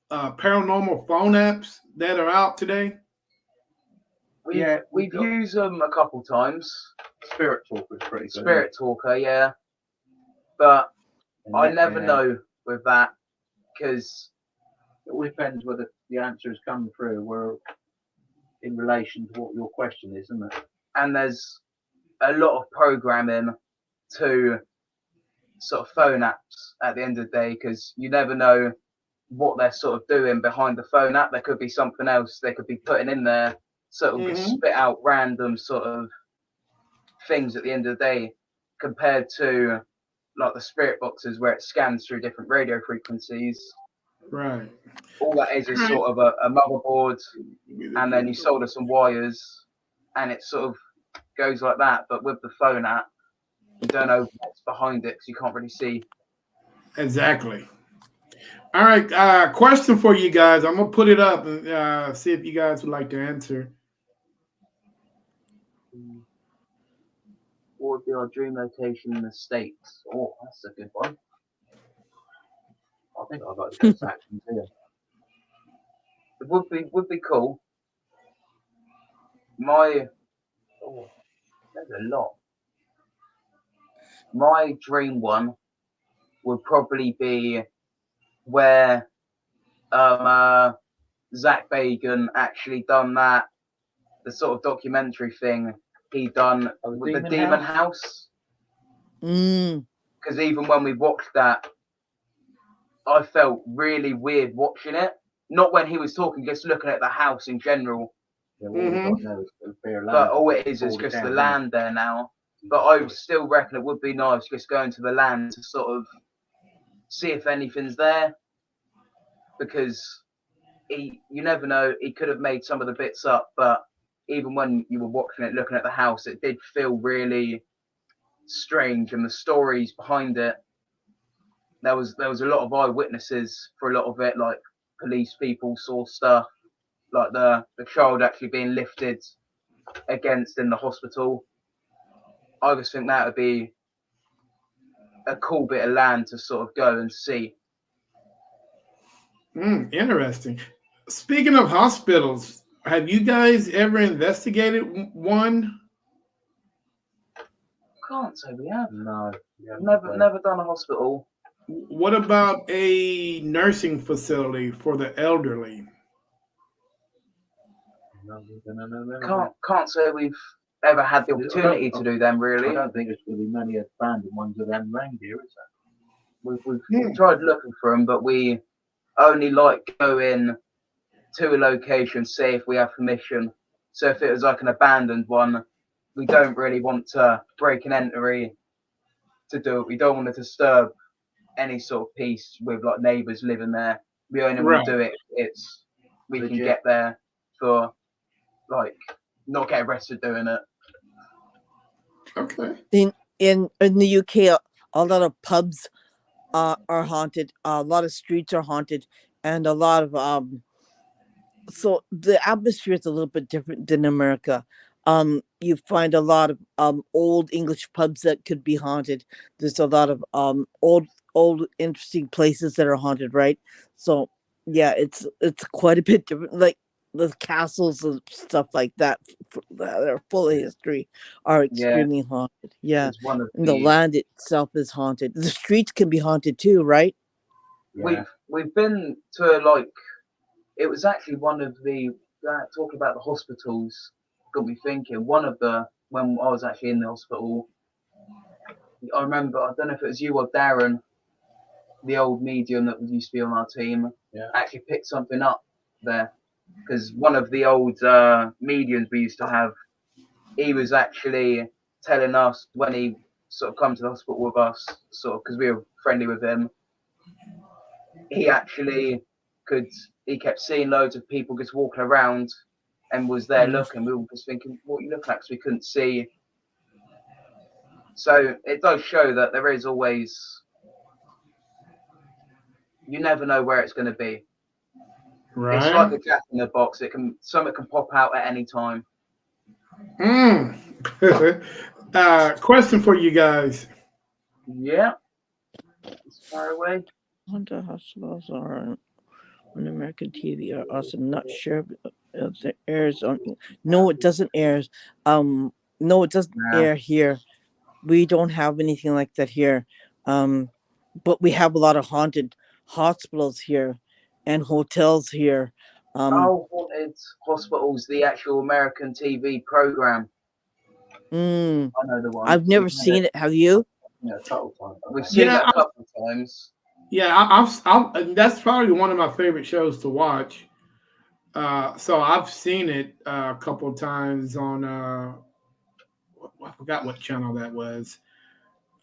paranormal phone apps that are out today? We've used them a couple times. Spirit Talker is pretty good. Spirit Talker, yeah. But I never know with that, because it all depends whether the answers come through were in relation to what your question is, isn't it? And there's a lot of programming to sort of phone apps at the end of the day, because you never know what they're sort of doing behind the phone app. There could be something else they could be putting in there, so it'll just spit out random sort of things at the end of the day, compared to like the spirit boxes where it scans through different radio frequencies. Right. All that is sort of a motherboard, and then you solder some wires, and it sort of goes like that. But with the phone app, you don't know what's behind it, because you can't really see. Exactly. All right. Question for you guys. I'm gonna put it up and see if you guys would like to answer. What would be our dream location in the States? Oh, that's a good one. I think I'd like to go to Saxon too. It would be cool. There's a lot. my dream one would probably be where Zach Bagan actually done the sort of documentary thing he done with the Demon House. Because even when we watched that, I felt really weird watching it. Not when he was talking, just looking at the house in general. Yeah, all we've got now is bare land. But all it is just the land there now. But I still reckon it would be nice just going to the land to sort of see if anything's there. Because you never know, he could have made some of the bits up, but even when you were watching it, looking at the house, it did feel really strange, and the stories behind it. There was a lot of eyewitnesses for a lot of it, like police people saw stuff, like the child actually being lifted against in the hospital. I just think that would be a cool bit of land to sort of go and see. Interesting. Speaking of hospitals, have you guys ever investigated one? Can't say we have. No. Never done a hospital. What about a nursing facility for the elderly? No. Can't say we've ever had the opportunity to do them, I really. don't think there's going to be many abandoned ones of them around here, is there? We've tried looking for them, but we only like going to a location, see if we have permission. So if it was like an abandoned one, we don't really want to break an entry to do it. We don't want to disturb any sort of peace with like neighbours living there. We only want to do it if we can get there for like not get arrested doing it. Okay. In the UK, a lot of pubs are haunted. A lot of streets are haunted, and a lot of so the atmosphere is a little bit different than America. You find a lot of old English pubs that could be haunted. There's a lot of old interesting places that are haunted, right? So yeah, it's quite a bit different. Like the castles and stuff like that that are full of history are extremely haunted. Yeah, It's one of and the land itself is haunted. The streets can be haunted too, right? Yeah. We've been to like, it was actually one of the talking about the hospitals got me thinking. One of when I was actually in the hospital, I remember, I don't know if it was you or Darren, the old medium that used to be on our team, actually picked something up there. Because one of the old mediums we used to have, he was actually telling us when he sort of come to the hospital with us, sort of because we were friendly with him, he actually he kept seeing loads of people just walking around and was there looking. We were just thinking, what are you looking at? Because we couldn't see. So it does show that there is always, you never know where it's going to be. Right. It's like a jack in the box. Something can pop out at any time. Question for you guys. Yeah. It's far away. Haunted hospitals are on American TV are awesome. Not sure if it airs on. No, it doesn't air. No, it doesn't air here. We don't have anything like that here. But we have a lot of haunted hospitals here and hotels here. Haunted Hospitals, the actual American TV program. I know the one. I've never seen it. Have you? Yeah, a couple times. We've seen it a couple of times. Yeah, that's probably one of my favorite shows to watch. So I've seen it a couple of times on I forgot what channel that was.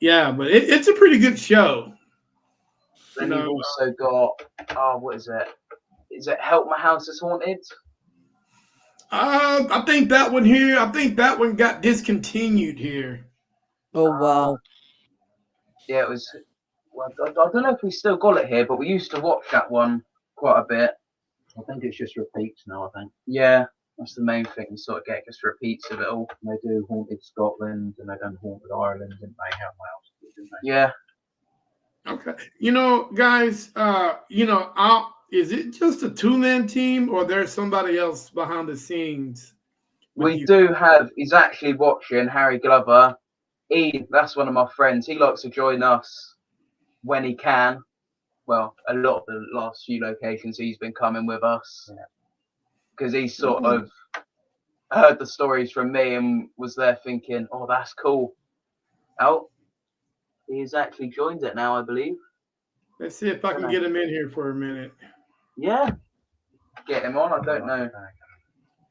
Yeah, but it's a pretty good show. Then you've also got what is it? Is it Help My House Is Haunted? I think that one here. I think that one got discontinued here. Oh wow. Yeah, it was. Well, I don't know if we still got it here, but we used to watch that one quite a bit. I think it's just repeats now, I think. Yeah, that's the main thing. You sort of get just repeats of it all. They do Haunted Scotland and they done Haunted Ireland, didn't they? Help My House, didn't they? Yeah. Okay. Guys, is it just a two-man team or there's somebody else behind the scenes? We do have, he's actually watching, Harry Glover. That's one of my friends. He likes to join us when he can. Well, a lot of the last few locations he's been coming with us because he's sort of heard the stories from me and was there thinking, oh, that's cool. Oh, he's actually joined it now, I believe. Let's see if I can get him in here for a minute. Yeah, get him on. I don't know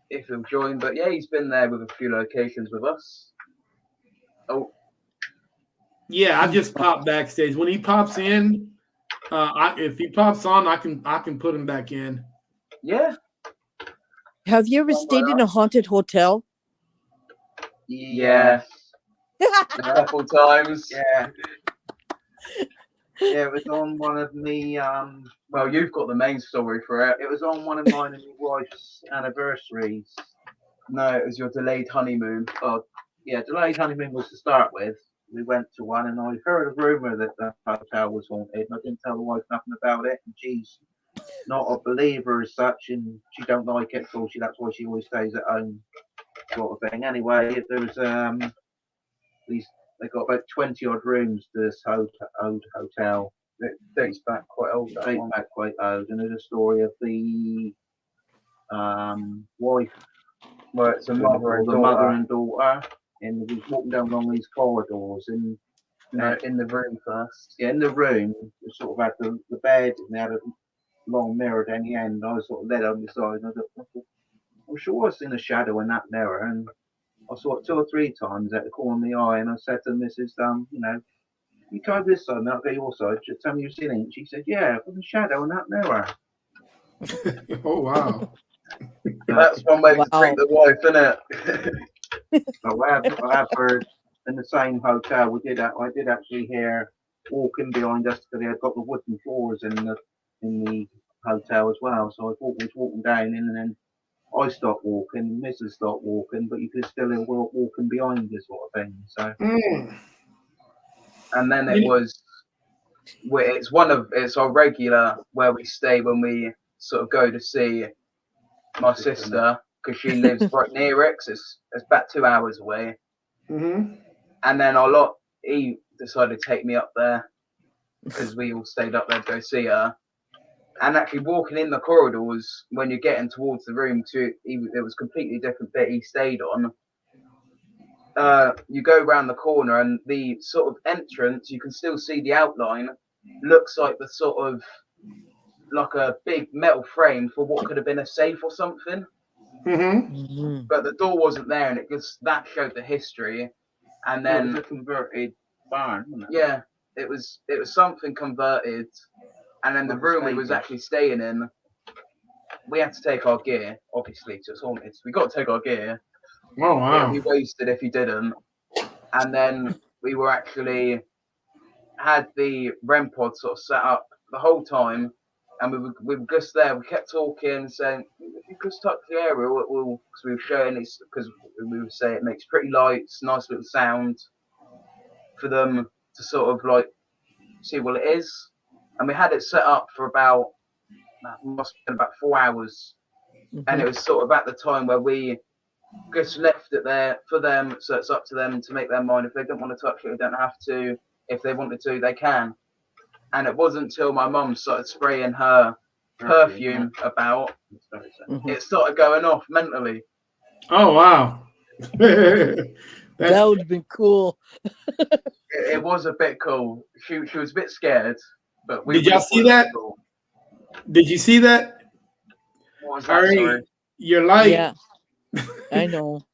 if he'll join, but yeah, he's been there with a few locations with us. Oh, Yeah, I just popped backstage. When he pops in, if he pops on, I can put him back in. yeah. Have you ever stayed in a haunted hotel? Yeah. A couple times. Yeah. Yeah, it was on one of me. Well, you've got the main story for it. It was on one of mine and my wife's anniversaries. No, it was your delayed honeymoon. Oh, yeah, delayed honeymoon was to start with. We went to one, and I heard a rumor that the hotel was haunted, and I didn't tell the wife nothing about it. And she's not a believer as such, and she don't like it, so that's why she always stays at home, sort of thing. Anyway, there was they got about 20 odd rooms to this old hotel. It dates back quite old. It dates back quite old, and there's a story of the wife, Well, it's a mother and the mother and daughter, and we was walking down along these corridors, and in the room first. yeah, in the room, we sort of had the bed, and they had a long mirror down the end. I was sort of led on the side, and I thought, I'm sure I've seen a shadow in that mirror, and I saw it 2 or 3 times at the corner of the eye, and I said to Mrs. You go this side, and I'll go your side. Just tell me you've seen it. And she said, yeah, there's a shadow in that mirror. Oh wow! That's one way to treat the wife, isn't it? So I have heard in the same hotel. I did actually hear walking behind us because they had got the wooden floors in the hotel as well. So I was walking down in, and then I stopped walking, Mrs. stopped walking, but you could still hear walking behind you, sort of thing. So. And then it's our regular where we stay when we sort of go to see my sister because she lives right near it. 'Cause it's about 2 hours away. Mm-hmm. And then he decided to take me up there because we all stayed up there to go see her. And actually walking in the corridors when you're getting towards the room it was completely different bit he stayed on. You go around the corner and the sort of entrance, you can still see the outline. Looks like the sort of like a big metal frame for what could have been a safe or something. Mm-hmm. But the door wasn't there, and that showed the history. And then it was a converted barn, wasn't it? Yeah, it was something converted. And then the room we was actually staying in, we had to take our gear, obviously, to it's haunted. We got to take our gear. Oh wow! We wasted if you didn't. And then we were actually had the REM pod sort of set up the whole time, and we were just there. We kept talking, saying, "If you just touch the area, we'll." Because we were showing it, because we would say it makes pretty lights, nice little sound for them to sort of like see what it is. And we had it set up for must have been about 4 hours, and it was sort of at the time where we just left it there for them, so it's up to them to make their mind. If they don't want to touch it, they don't have to. If they wanted to, they can. And it wasn't until my mum started spraying her perfume about, it started going off mentally. Oh wow! That would have been cool. It was a bit cool. She was a bit scared, but did y'all see that? Cool. Did you see that? What was that? Sorry. Your light. Yeah, I know.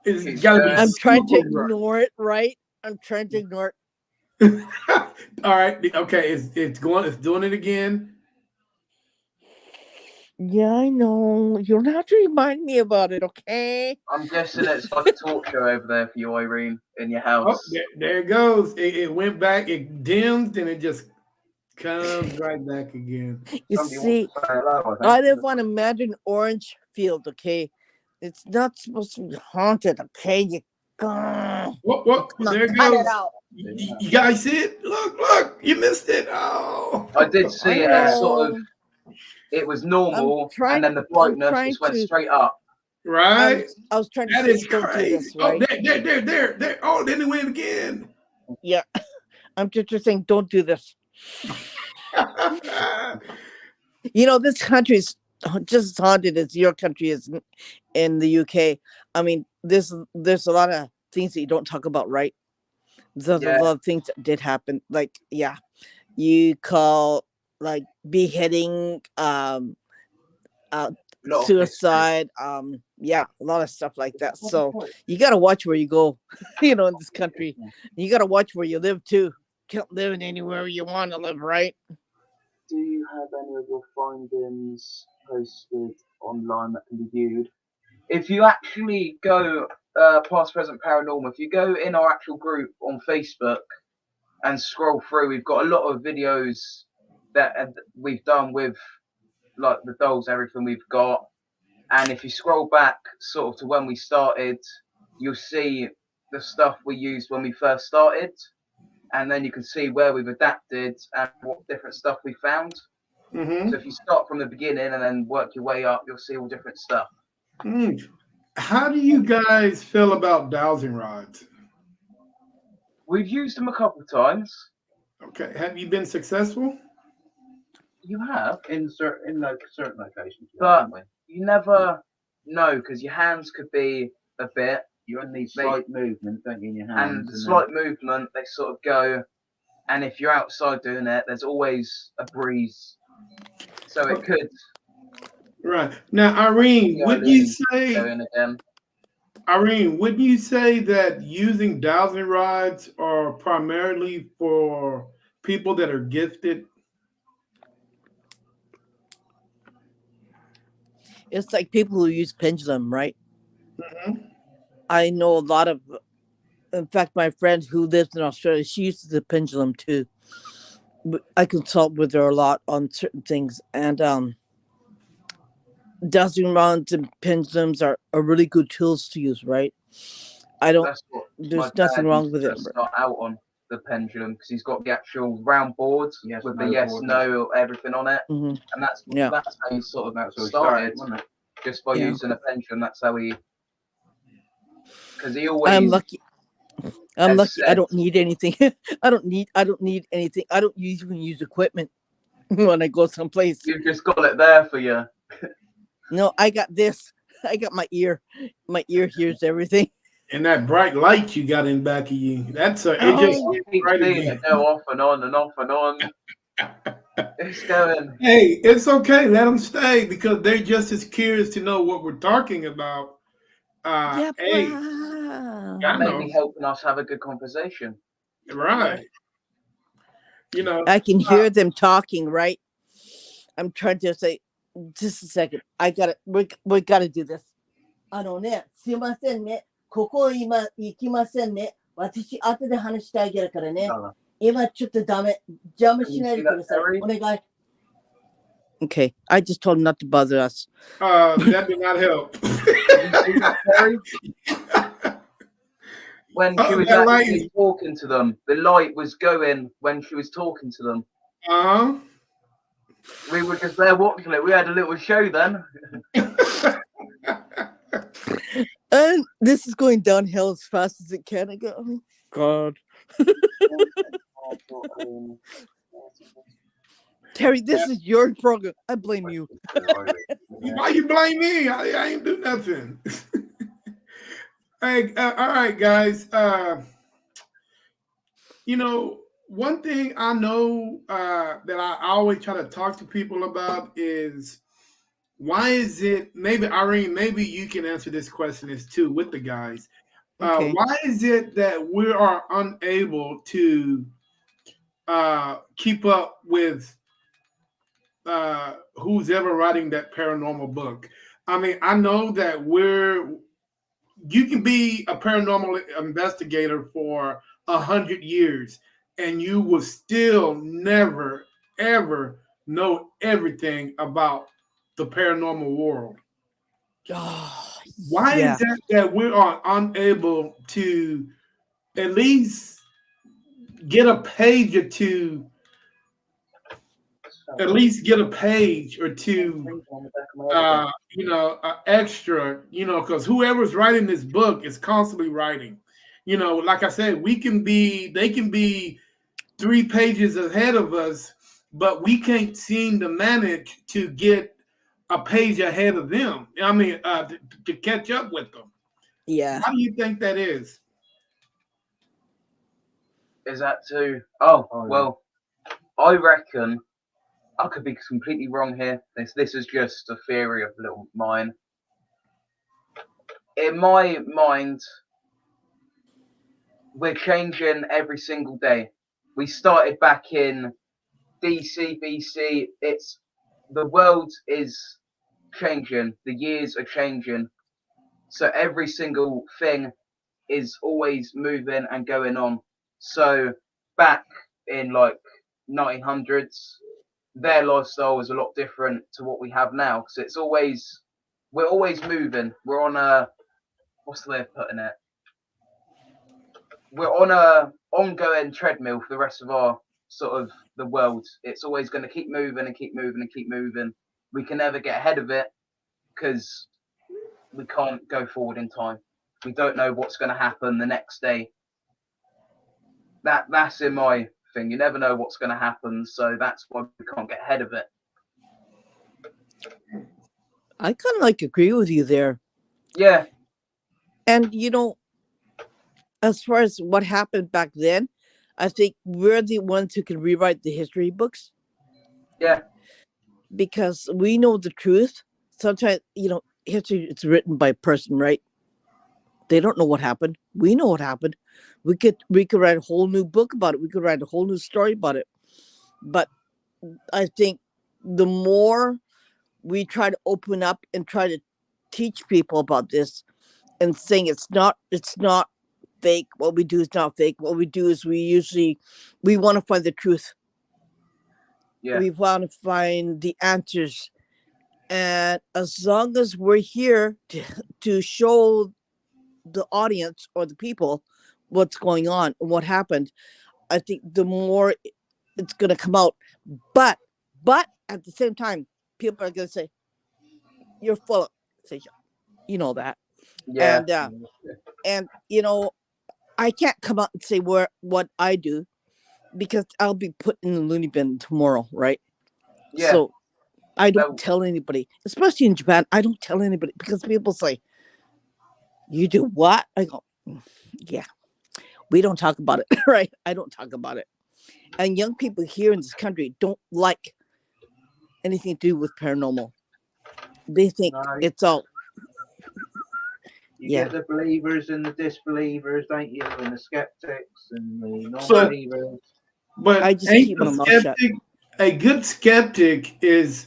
It's gotta be I'm trying to ignore it, right? I'm trying to ignore it. All right. Okay. It's doing it again. Yeah, I know. You don't have to remind me about it, okay? I'm guessing it's like a talk show over there for you, Irene, in your house. Oh, there it goes. It went back. It dimmed, and it just comes right back again. You see, I live on a Mandarin Orange field, okay? It's not supposed to be haunted, okay? You what? There it goes. You guys see it? Look! You missed it. Oh, I did see it. Sort of. It was normal, and then the brightness just went straight up. Right? I was trying to That say, is don't do crazy. this, Oh, right? there. Oh, then they win again. Yeah. I'm just saying, don't do this. You know, this country is just as haunted as your country is in the UK. I mean, there's a lot of things that you don't talk about, right? There's a Yeah. lot of things that did happen. Like, yeah, you call like beheading, A lot of history. suicide, yeah, a lot of stuff like that. So you got to watch where you go, you know, in this country. You got to watch where you live too. Can't live in anywhere you want to live, right? Do you have any of your findings posted online that can be viewed? If you actually go past present paranormal, if you go in our actual group on Facebook and scroll through, we've got a lot of videos that we've done with like the dolls, everything we've got. And if you scroll back sort of to when we started, you'll see the stuff we used when we first started. And then you can see where we've adapted and what different stuff we found. Mm-hmm. So if you start from the beginning and then work your way up, you'll see all different stuff. How do you guys feel about dowsing rods? We've used them a couple of times. Okay, have you been successful? You have, in certain locations. But- haven't we? you never know because your hands could be a bit, You only need slight movement, don't you, in your and hands? the slight movement, they sort of go. And if you're outside doing it, there's always a breeze, so it could Right. Now, Irene, Yeah, would you go say, in again. Irene, would you say that using dowsing rods are primarily for people that are gifted? It's like people who use pendulum, right? Mhm. I know a lot of, in fact, my friend who lives in Australia, she uses the pendulum too. I consult with her a lot on certain things, and dowsing rods and pendulums are really good tools to use, right? I don't. That's what my There's dad nothing wrong used with it. to start out on the pendulum because he's got the actual round board Yes, with no the yes, board, no, everything on it, Hmm. and that's Yeah. how he sort of That's how we started, wasn't it? just by Yeah. using a pendulum. That's how he, because he I'm always lucky. I'm has lucky. I said, don't need anything. I don't need anything. I don't even use equipment when I go someplace. you've just got it there for you. No, I got this. I got my ear. My ear hears everything. And that bright light you got in back of you, that's it just Oh, Keep right seeing again. it go off and on and off and on. It's going. Hey, it's okay. Let them stay because they're just as curious to know what we're talking about. yeah. Hey, Wow. I know, Maybe helping us have a good conversation. right? You know, I can hear them talking, right? I'm trying to say, just a second. I gotta, we gotta do this. すいませんね。ここ今行きませんね。私後で話してあげるからね。今ちょっとダメ。邪魔しないでください。お願い。Okay, I just told him not to bother us. that did not help. When she was actually talking to them, the light was going when she was talking to them. Uh-huh. We were just there watching it. We had a little show then. And this is going downhill as fast as it can. I go, oh, God. Terry, this is your program. I blame you. Why you blame me? I ain't do nothing. Hey, all right, guys. You know, one thing I know that I always try to talk to people about is why is it, maybe Irene, maybe you can answer this question as too with the guys. Okay. Why is it that we are unable to keep up with who's ever writing that paranormal book? I mean, I know that you can be a paranormal investigator for 100 years and you will still never, ever know everything about the paranormal world. Oh, Why yeah. is that we are unable to at least get a page or two at least get a page or two, On the back of my head again. extra, because whoever's writing this book is constantly writing. Like I said, they can be 3 pages ahead of us, but we can't seem to manage to get a page ahead of them. I mean, to catch up with them. Yeah. How do you think that is? Is that too? Oh, Oh, yeah. well, I reckon I could be completely wrong here. This is just a theory of little mine. In my mind, we're changing every single day. We started back in DC, BC. The world is changing. The years are changing. So every single thing is always moving and going on. So back in like 1900s, their lifestyle was a lot different to what we have now. Because we're always moving. We're on a, what's the way of putting it? We're on a ongoing treadmill for the rest of our sort of the world. It's always going to keep moving and keep moving and keep moving. We can never get ahead of it because we can't go forward in time. We don't know what's going to happen the next day. That's in my thing. You never know what's going to happen, so that's why we can't get ahead of it. I kind of like agree with you there. Yeah, And as far as what happened back then, I think we're the ones who can rewrite the history books yeah, because we know the truth. Sometimes, history is written by a person, right? They don't know what happened. We know what happened. We could write a whole new book about it. We could write a whole new story about it. But I think the more we try to open up and try to teach people about this and saying it's not fake. What we do is not fake. What we do is we want to find the truth. yeah, We want to find the answers. And as long as we're here to show the audience or the people what's going on and what happened, I think the more it's going to come out. But at the same time, people are going to say, you're full of, say, you know that. yeah, And I can't come out and say what I do because I'll be put in the loony bin tomorrow, right? yeah. So I don't Well, tell anybody, especially in Japan. I don't tell anybody because people say, "You do what?" I go, "Yeah, we don't talk about it, right? I don't talk about it." And young people here in this country don't like anything to do with paranormal. They think No, it's all you yeah. get the believers and the disbelievers, don't you? And the skeptics and the So, non-believers. but I just ain't keep the my mouth shut. skeptic a good skeptic? Is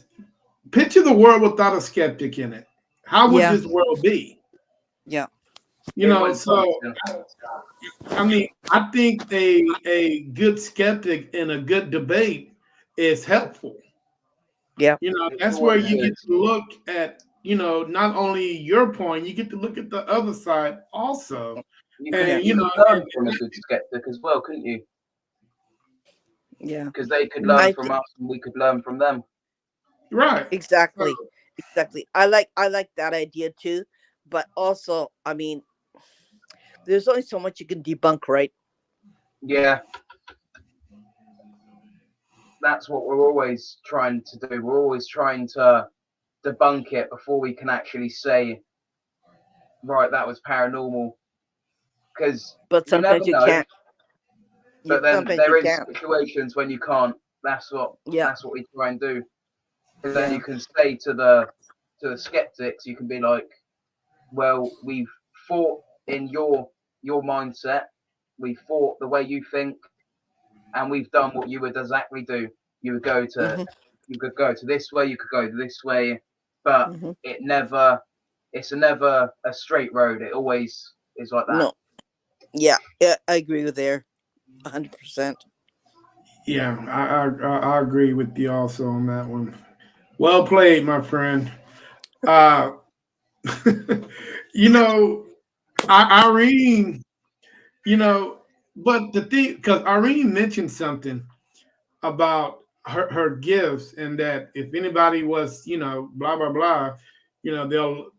picture the world without a skeptic in it. How would Yeah, this world be? yeah, So function. I mean, I think a good skeptic in a good debate is helpful. yeah. It's That's where always you good. get to look at, not only your point, you get to look at the other side also. You could And, you could learn from a good skeptic as well, couldn't you? Yeah. Because they could I learn I from think us and we could learn from them. right. exactly. I like that idea too. But also, I mean, there's only so much you can debunk, right? Yeah, that's what we're always trying to do. We're always trying to debunk it before we can actually say, right, that was paranormal. Because But you never sometimes you know. can't. But then Sometimes you there is can't. situations when you can't. That's what Yeah, we try and do. Because then yeah. you can say to the skeptics, you can be like, well, we've fought in your mindset, we fought the way you think, and we've done what you would exactly do. You would go to Hmm. you could go to this way, you could go this way, but Hmm. it's never a straight road. It always is like that. No. Yeah, yeah. I agree with there, 100%. Yeah, I agree with you also on that one. Well played, my friend. Uh, you know, Irene, you know, but the thing, because Irene mentioned something about her gifts, and that if anybody was, blah blah blah, they'll.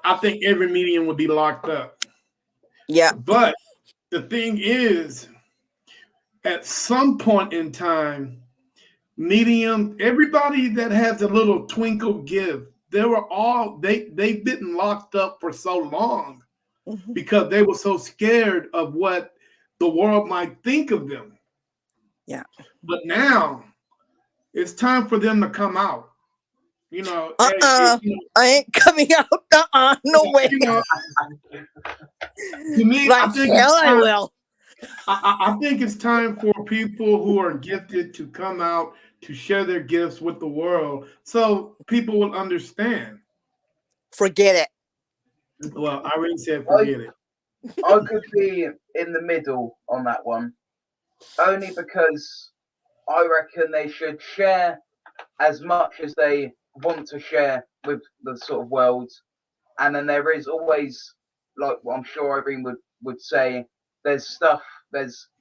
I think every medium would be locked up. Yeah. But the thing is, at some point in time, medium, everybody that has a little twinkle gift, they've been locked up for so long Mhm. because they were so scared of what the world might think of them. Yeah. But now it's time for them to come out. Uh-uh. I ain't coming out. No way. To me, I Like think hell it's I time. will. I think it's time for people who are gifted to come out to share their gifts with the world, so people will understand. Forget it. Well, I already said I forget it. I could be in the middle on that one, only because I reckon they should share as much as they want to share with the sort of world, and then there is always, like what I'm sure Irene would say, there's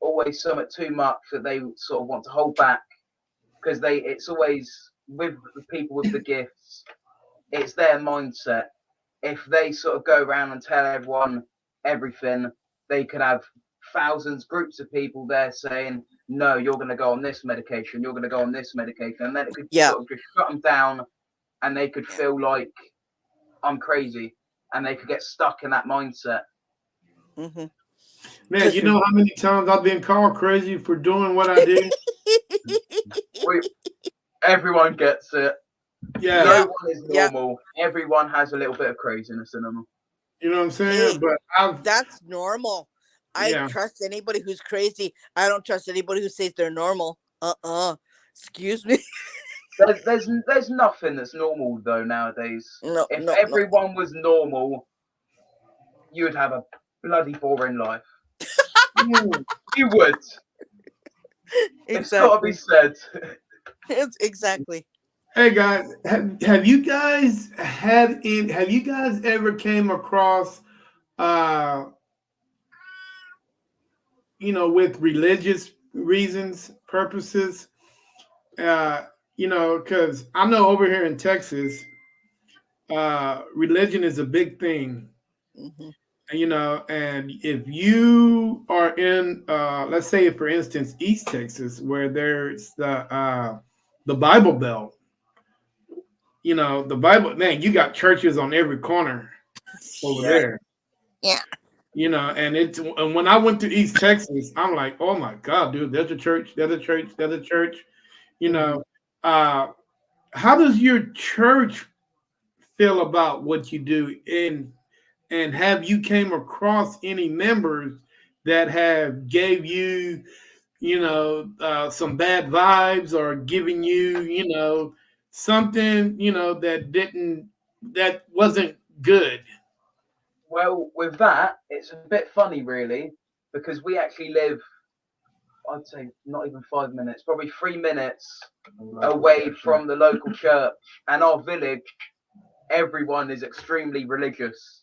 always something too much that they sort of want to hold back, because it's always with the people with the gifts, it's their mindset. If they sort of go around and tell everyone everything, they could have thousands, groups of people there saying, no, you're going to go on this medication, you're going to go on this medication. And then it could Yeah. sort of just shut them down, and they could Yeah. feel like I'm crazy, and they could get stuck in that mindset. Mhm. Man, you know how many times I've been called crazy for doing what I do? Everyone gets it. Yeah. No one is Yeah. normal. Everyone has a little bit of craziness in them. You know what I'm saying? Hey, But that's normal. I yeah. trust anybody who's crazy. I don't trust anybody who says they're normal. Excuse me. There's nothing that's normal though nowadays. No, If no, no. everyone was normal, you would have a bloody boring life. You would. It's got to be Exactly. said. Exactly. Hey guys, have you guys have you guys ever came across uh with religious reasons, purposes? Because I know over here in Texas, religion is a big thing. Hmm. And if you are in, let's say, for instance, East Texas, where there's the Bible Belt, the Bible, man, you got churches on every corner over Yeah. there. Yeah. And when I went to East Texas, I'm like, oh my God, dude, there's a church, there's a church, there's a church. You know, uh, how does your church feel about what you do? And have you came across any members that have gave you, some bad vibes, or giving you, something, that wasn't good? Well, with that, it's a bit funny, really, because we actually live, I'd say, not even 5 minutes, probably 3 minutes away from the local church, and our village, everyone is extremely religious.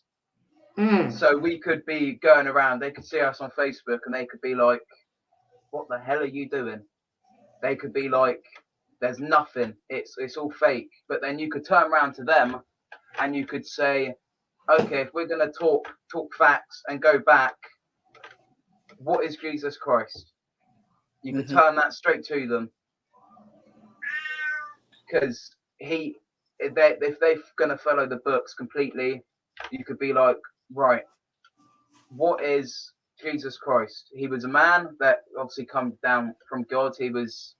Mm. So we could be going around, they could see us on Facebook, and they could be like, what the hell are you doing? They could be like, there's nothing, it's all fake. But then you could turn around to them and you could say, okay, if we're going to talk facts and go back, what is Jesus Christ? You could Hmm. turn that straight to them, because if they're going to follow the books completely, you could be like, right, what is Jesus Christ? He was a man that obviously come down from God. He was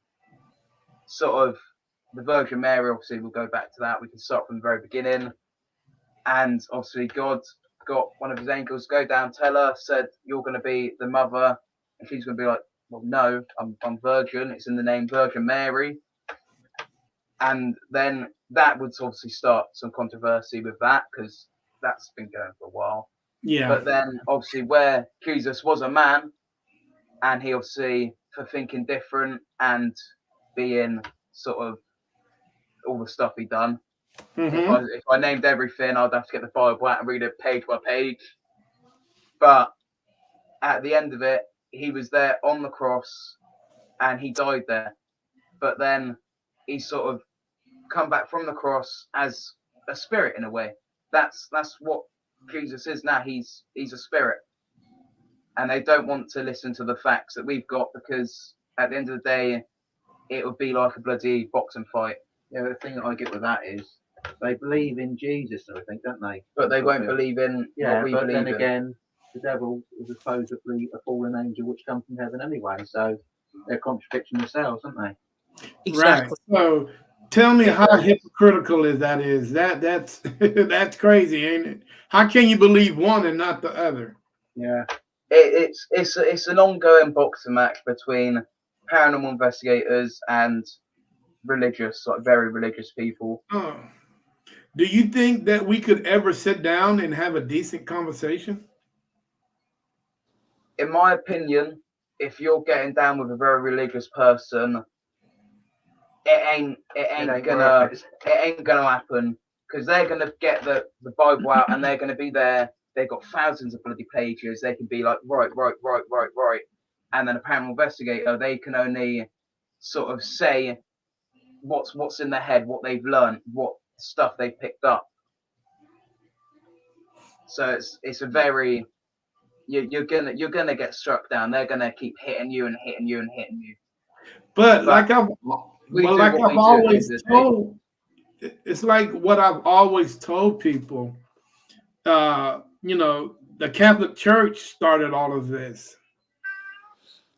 sort of the Virgin Mary. Obviously, we'll go back to that. We can start from the very beginning. And obviously, God got one of his angels go down, tell her, said, you're going to be the mother. And she's going to be like, well, no, I'm virgin. It's in the name Virgin Mary. And then that would obviously start some controversy with that, because that's been going for a while. Yeah. But then obviously where Jesus was a man, and he obviously, for thinking different and being sort of all the stuff he done, Mm-hmm. if I named everything, I'd have to get the Bible out and read it page by page. But at the end of it, he was there on the cross, and he died there. but then he's sort of come back from the cross as a spirit in a way. That's what Jesus is now. He's a spirit, and they don't want to listen to the facts that we've got, because at the end of the day, it would be like a bloody boxing fight. Yeah, the thing that I get with that is they believe in Jesus and everything, don't they? But they won't believe in Yeah, what we but believe then in. again, the devil is supposedly a fallen angel which comes from heaven anyway, so they're contradicting themselves, aren't they? Exactly. Right. So tell me how hypocritical is that? That's that's crazy, ain't it? How can you believe one and not the other? Yeah. It's an ongoing boxing match between paranormal investigators and religious, like very religious people. Oh. Do you think that we could ever sit down and have a decent conversation? In my opinion, if you're getting down with a very religious person, it ain't gonna happen, because they're gonna get the Bible out and they're gonna be there. They've got thousands of bloody pages. They can be like right, and then a paranormal investigator, they can only sort of say what's in their head, what they've learned, what stuff they picked up. So it's a very you're gonna get struck down. They're gonna keep hitting you and hitting you and hitting you. But But like I've always told, it's like what I've always told people. The Catholic Church started all of this.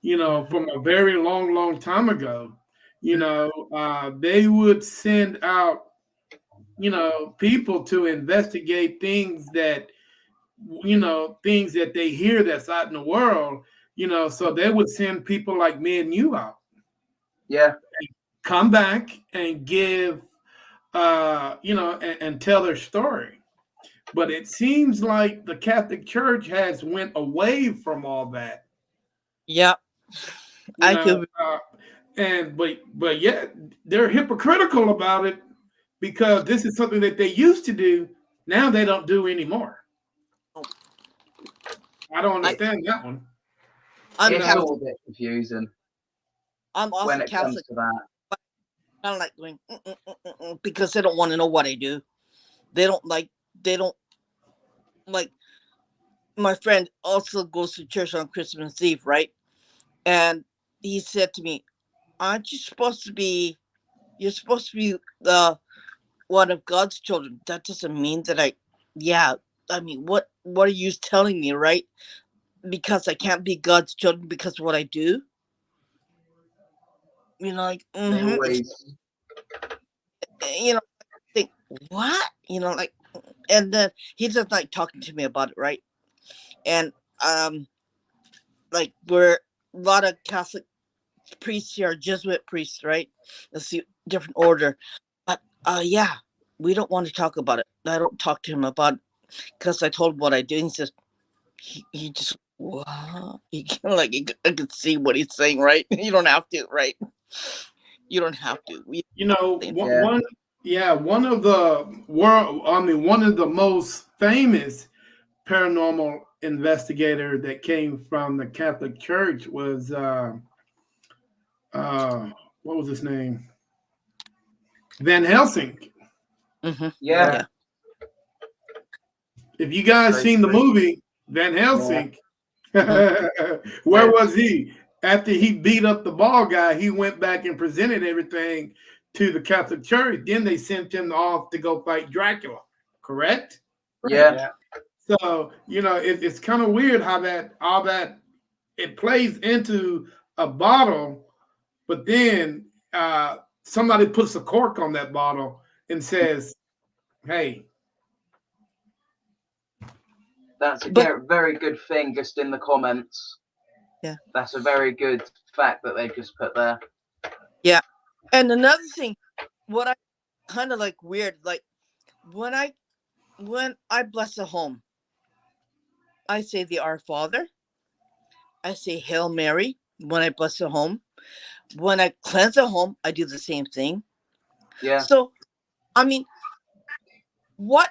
From a very long time ago. They would send out, people to investigate things that they hear that's out in the world. So they would send people like me and you out. Yeah. Come back and give, and tell their story. But it seems like the Catholic Church has went away from all that. Yeah, I could. But yet they're hypocritical about it, because this is something that they used to do. Now they don't do anymore. I don't understand that one. It's all a bit confusing. I'm also when it Catholic. comes to that. I don't like going because they don't want to know what I do. They don't like. My friend also goes to church on Christmas Eve, right? And he said to me, "Aren't you supposed to be? You're supposed to be the one of God's children. That doesn't mean that I. Yeah, I mean, what are you telling me, right? Because I can't be God's children because of what I do. Like They always think what, and then he's just like talking to me about it, right? And we're a lot of Catholic priests here are Jesuit priests, right? Let's see, different order, but yeah, we don't want to talk about it. I don't talk to him about it because I told him what I do. And he says he just what I could see what he's saying, right? You don't have to, right? You don't have to. One of the most famous paranormal investigator that came from the Catholic Church was what was his name? Van Helsing. Mm-hmm. Yeah. If you guys seen the movie Van Helsing, where was he? After he beat up the ball guy, he went back and presented everything to the Catholic Church. Then they sent him off to go fight Dracula. Correct? Yeah. So it's kind of weird how all that it plays into a bottle, but then somebody puts a cork on that bottle and says, "Hey." That's a very good thing just in the comments. Yeah. That's a very good fact that they just put there. Yeah. And another thing, what I kind of like weird, like when I bless a home, I say the Our Father. I say Hail Mary when I bless a home. When I cleanse a home, I do the same thing. Yeah. So, I mean, what's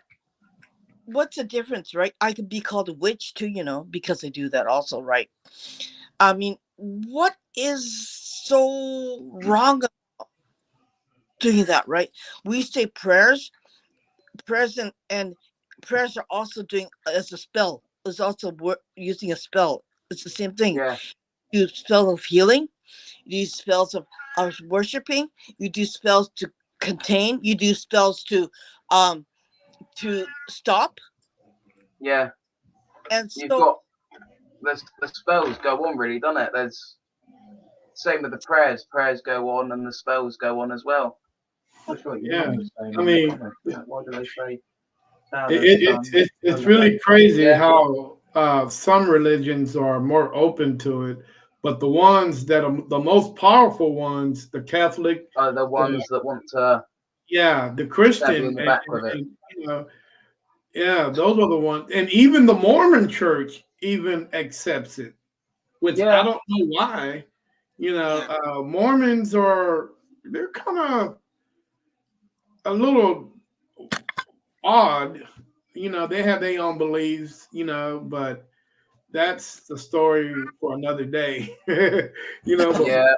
the difference, right? I could be called a witch too, because I do that also, right? I mean, what is so wrong about doing that, right? We say prayers, and prayers are also doing as a spell. It's also using a spell. It's the same thing. Yeah. You do spells of healing. You do spells of worshiping. You do spells to contain. You do spells to stop. Yeah. And You've so got the spells go on, really, doesn't it? There's same with the prayers. Prayers go on, and the spells go on as well. That's right. Yeah, Mum was saying I in the mean, comments, why do they say Father, it's Son, really crazy Yeah. how some religions are more open to it, but the ones that are the most powerful ones, the Catholic, Are the ones that want to yeah, the stab you Christian, in the back with it. and, you know, yeah, those are the ones, and even the Mormon Church even accepts it, which I Yeah. don't know why. Mormons they're kind of a little odd. They have their own beliefs, but that's the story for another day. But, Yeah.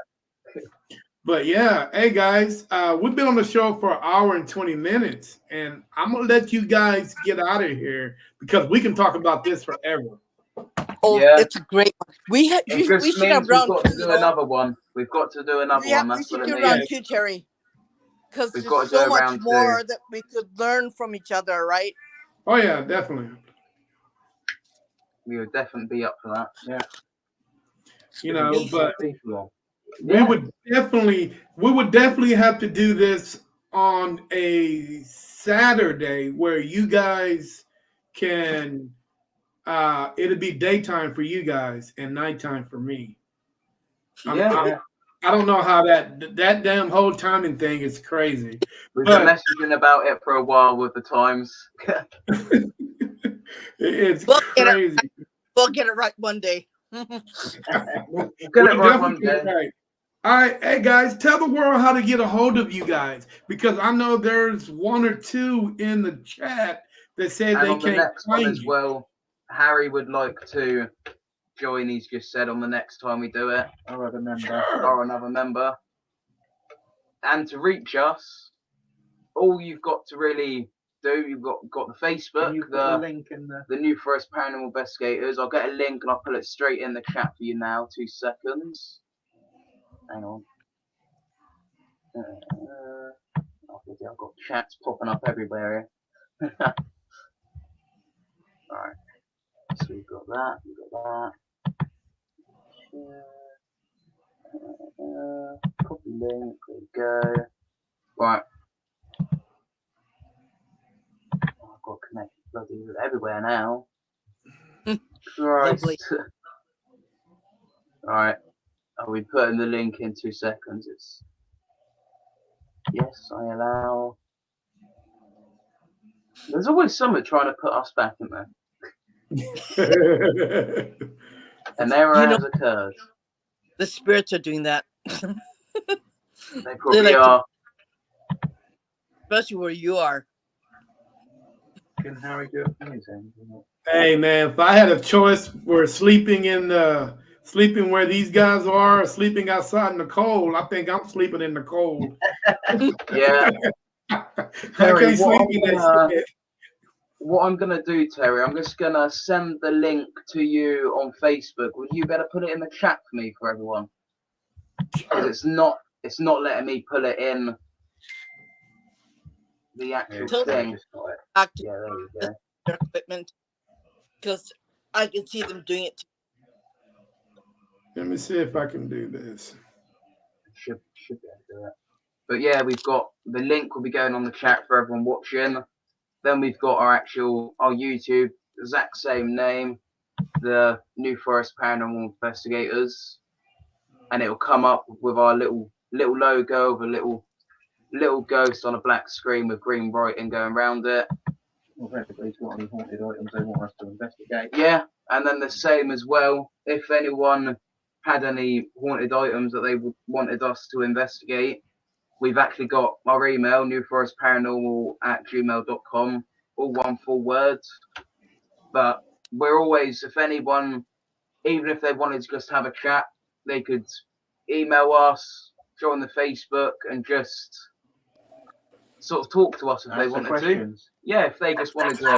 but yeah, hey guys, we've been on the show for an hour and 20 minutes, and I'm gonna let you guys get out of here because we can talk about this forever. Yeah. it's a great one. We It just we should means have we've round got two, to do though. another one. We've got to do another one. We That's what should it do Yeah, round means. two, Terry, because We've there's got to do so a much round two. more that we could learn from each other, right? oh yeah, definitely. We would definitely be up for that. Yeah. But People on. we Yeah. would definitely have to do this on a Saturday where you guys can it'll be daytime for you guys and nighttime for me. Yeah. I don't know how that damn whole timing thing is crazy. We've been But messaging about it for a while with the times. it's We'll get it. crazy. We'll get it right one day. We'll get We'll it right one definitely get day. it right. All right, hey guys, tell the world how to get a hold of you guys because I know there's one or two in the chat that said And they on the can't next one find as you. well, Harry would like to join. He's just said on the next time we do it, Or other member. Sure. or another member. And to reach us, all you've got to really do, you've got the Facebook, And you've got a link in the. New Forest Paranormal Investigators. I'll get a link and I'll put it straight in the chat for you now. 2 seconds. Hang on. I've got chats popping up everywhere here. Alright. So we've got that. Copy link. There we go. Right. I've got connected bloody with everywhere now. Lovely. Christ. Alright. I'll be putting the link in 2 seconds. It's yes, I allow. There's always someone trying to put us back in there. An error has occurred. The spirits are doing that, They probably like to- are. especially where you are. Can Harry do it from his end? Hey man, if I had a choice for sleeping where these guys are or sleeping outside in the cold, I think I'm sleeping in the cold. Yeah. I Terry, can't sleep in that shit. what I'm gonna do, Terry, I'm just gonna send the link to you on Facebook. Would you better put it in the chat for me for everyone? Because it's not letting me pull it in the actual Totally. thing. Just got it. Back to Yeah, there you go. their equipment, because I can see them doing it. Let me see if I can do this. Should be able to do it. But yeah, we've got the link will be going on the chat for everyone watching. Then we've got our YouTube, exact same name, the New Forest Paranormal Investigators, and it'll come up with our little logo of a little ghost on a black screen with green writing going around it. Well, if everybody's got any haunted items they want us to investigate. Yeah, and then the same as well. If anyone had any haunted items that they wanted us to investigate, we've actually got our email, newforestparanormal@gmail.com, all one full word. But we're always, if anyone, even if they wanted to just have a chat, they could email us, join the Facebook, and just sort of talk to us if they Answer wanted to. questions. Yeah, if they just wanted to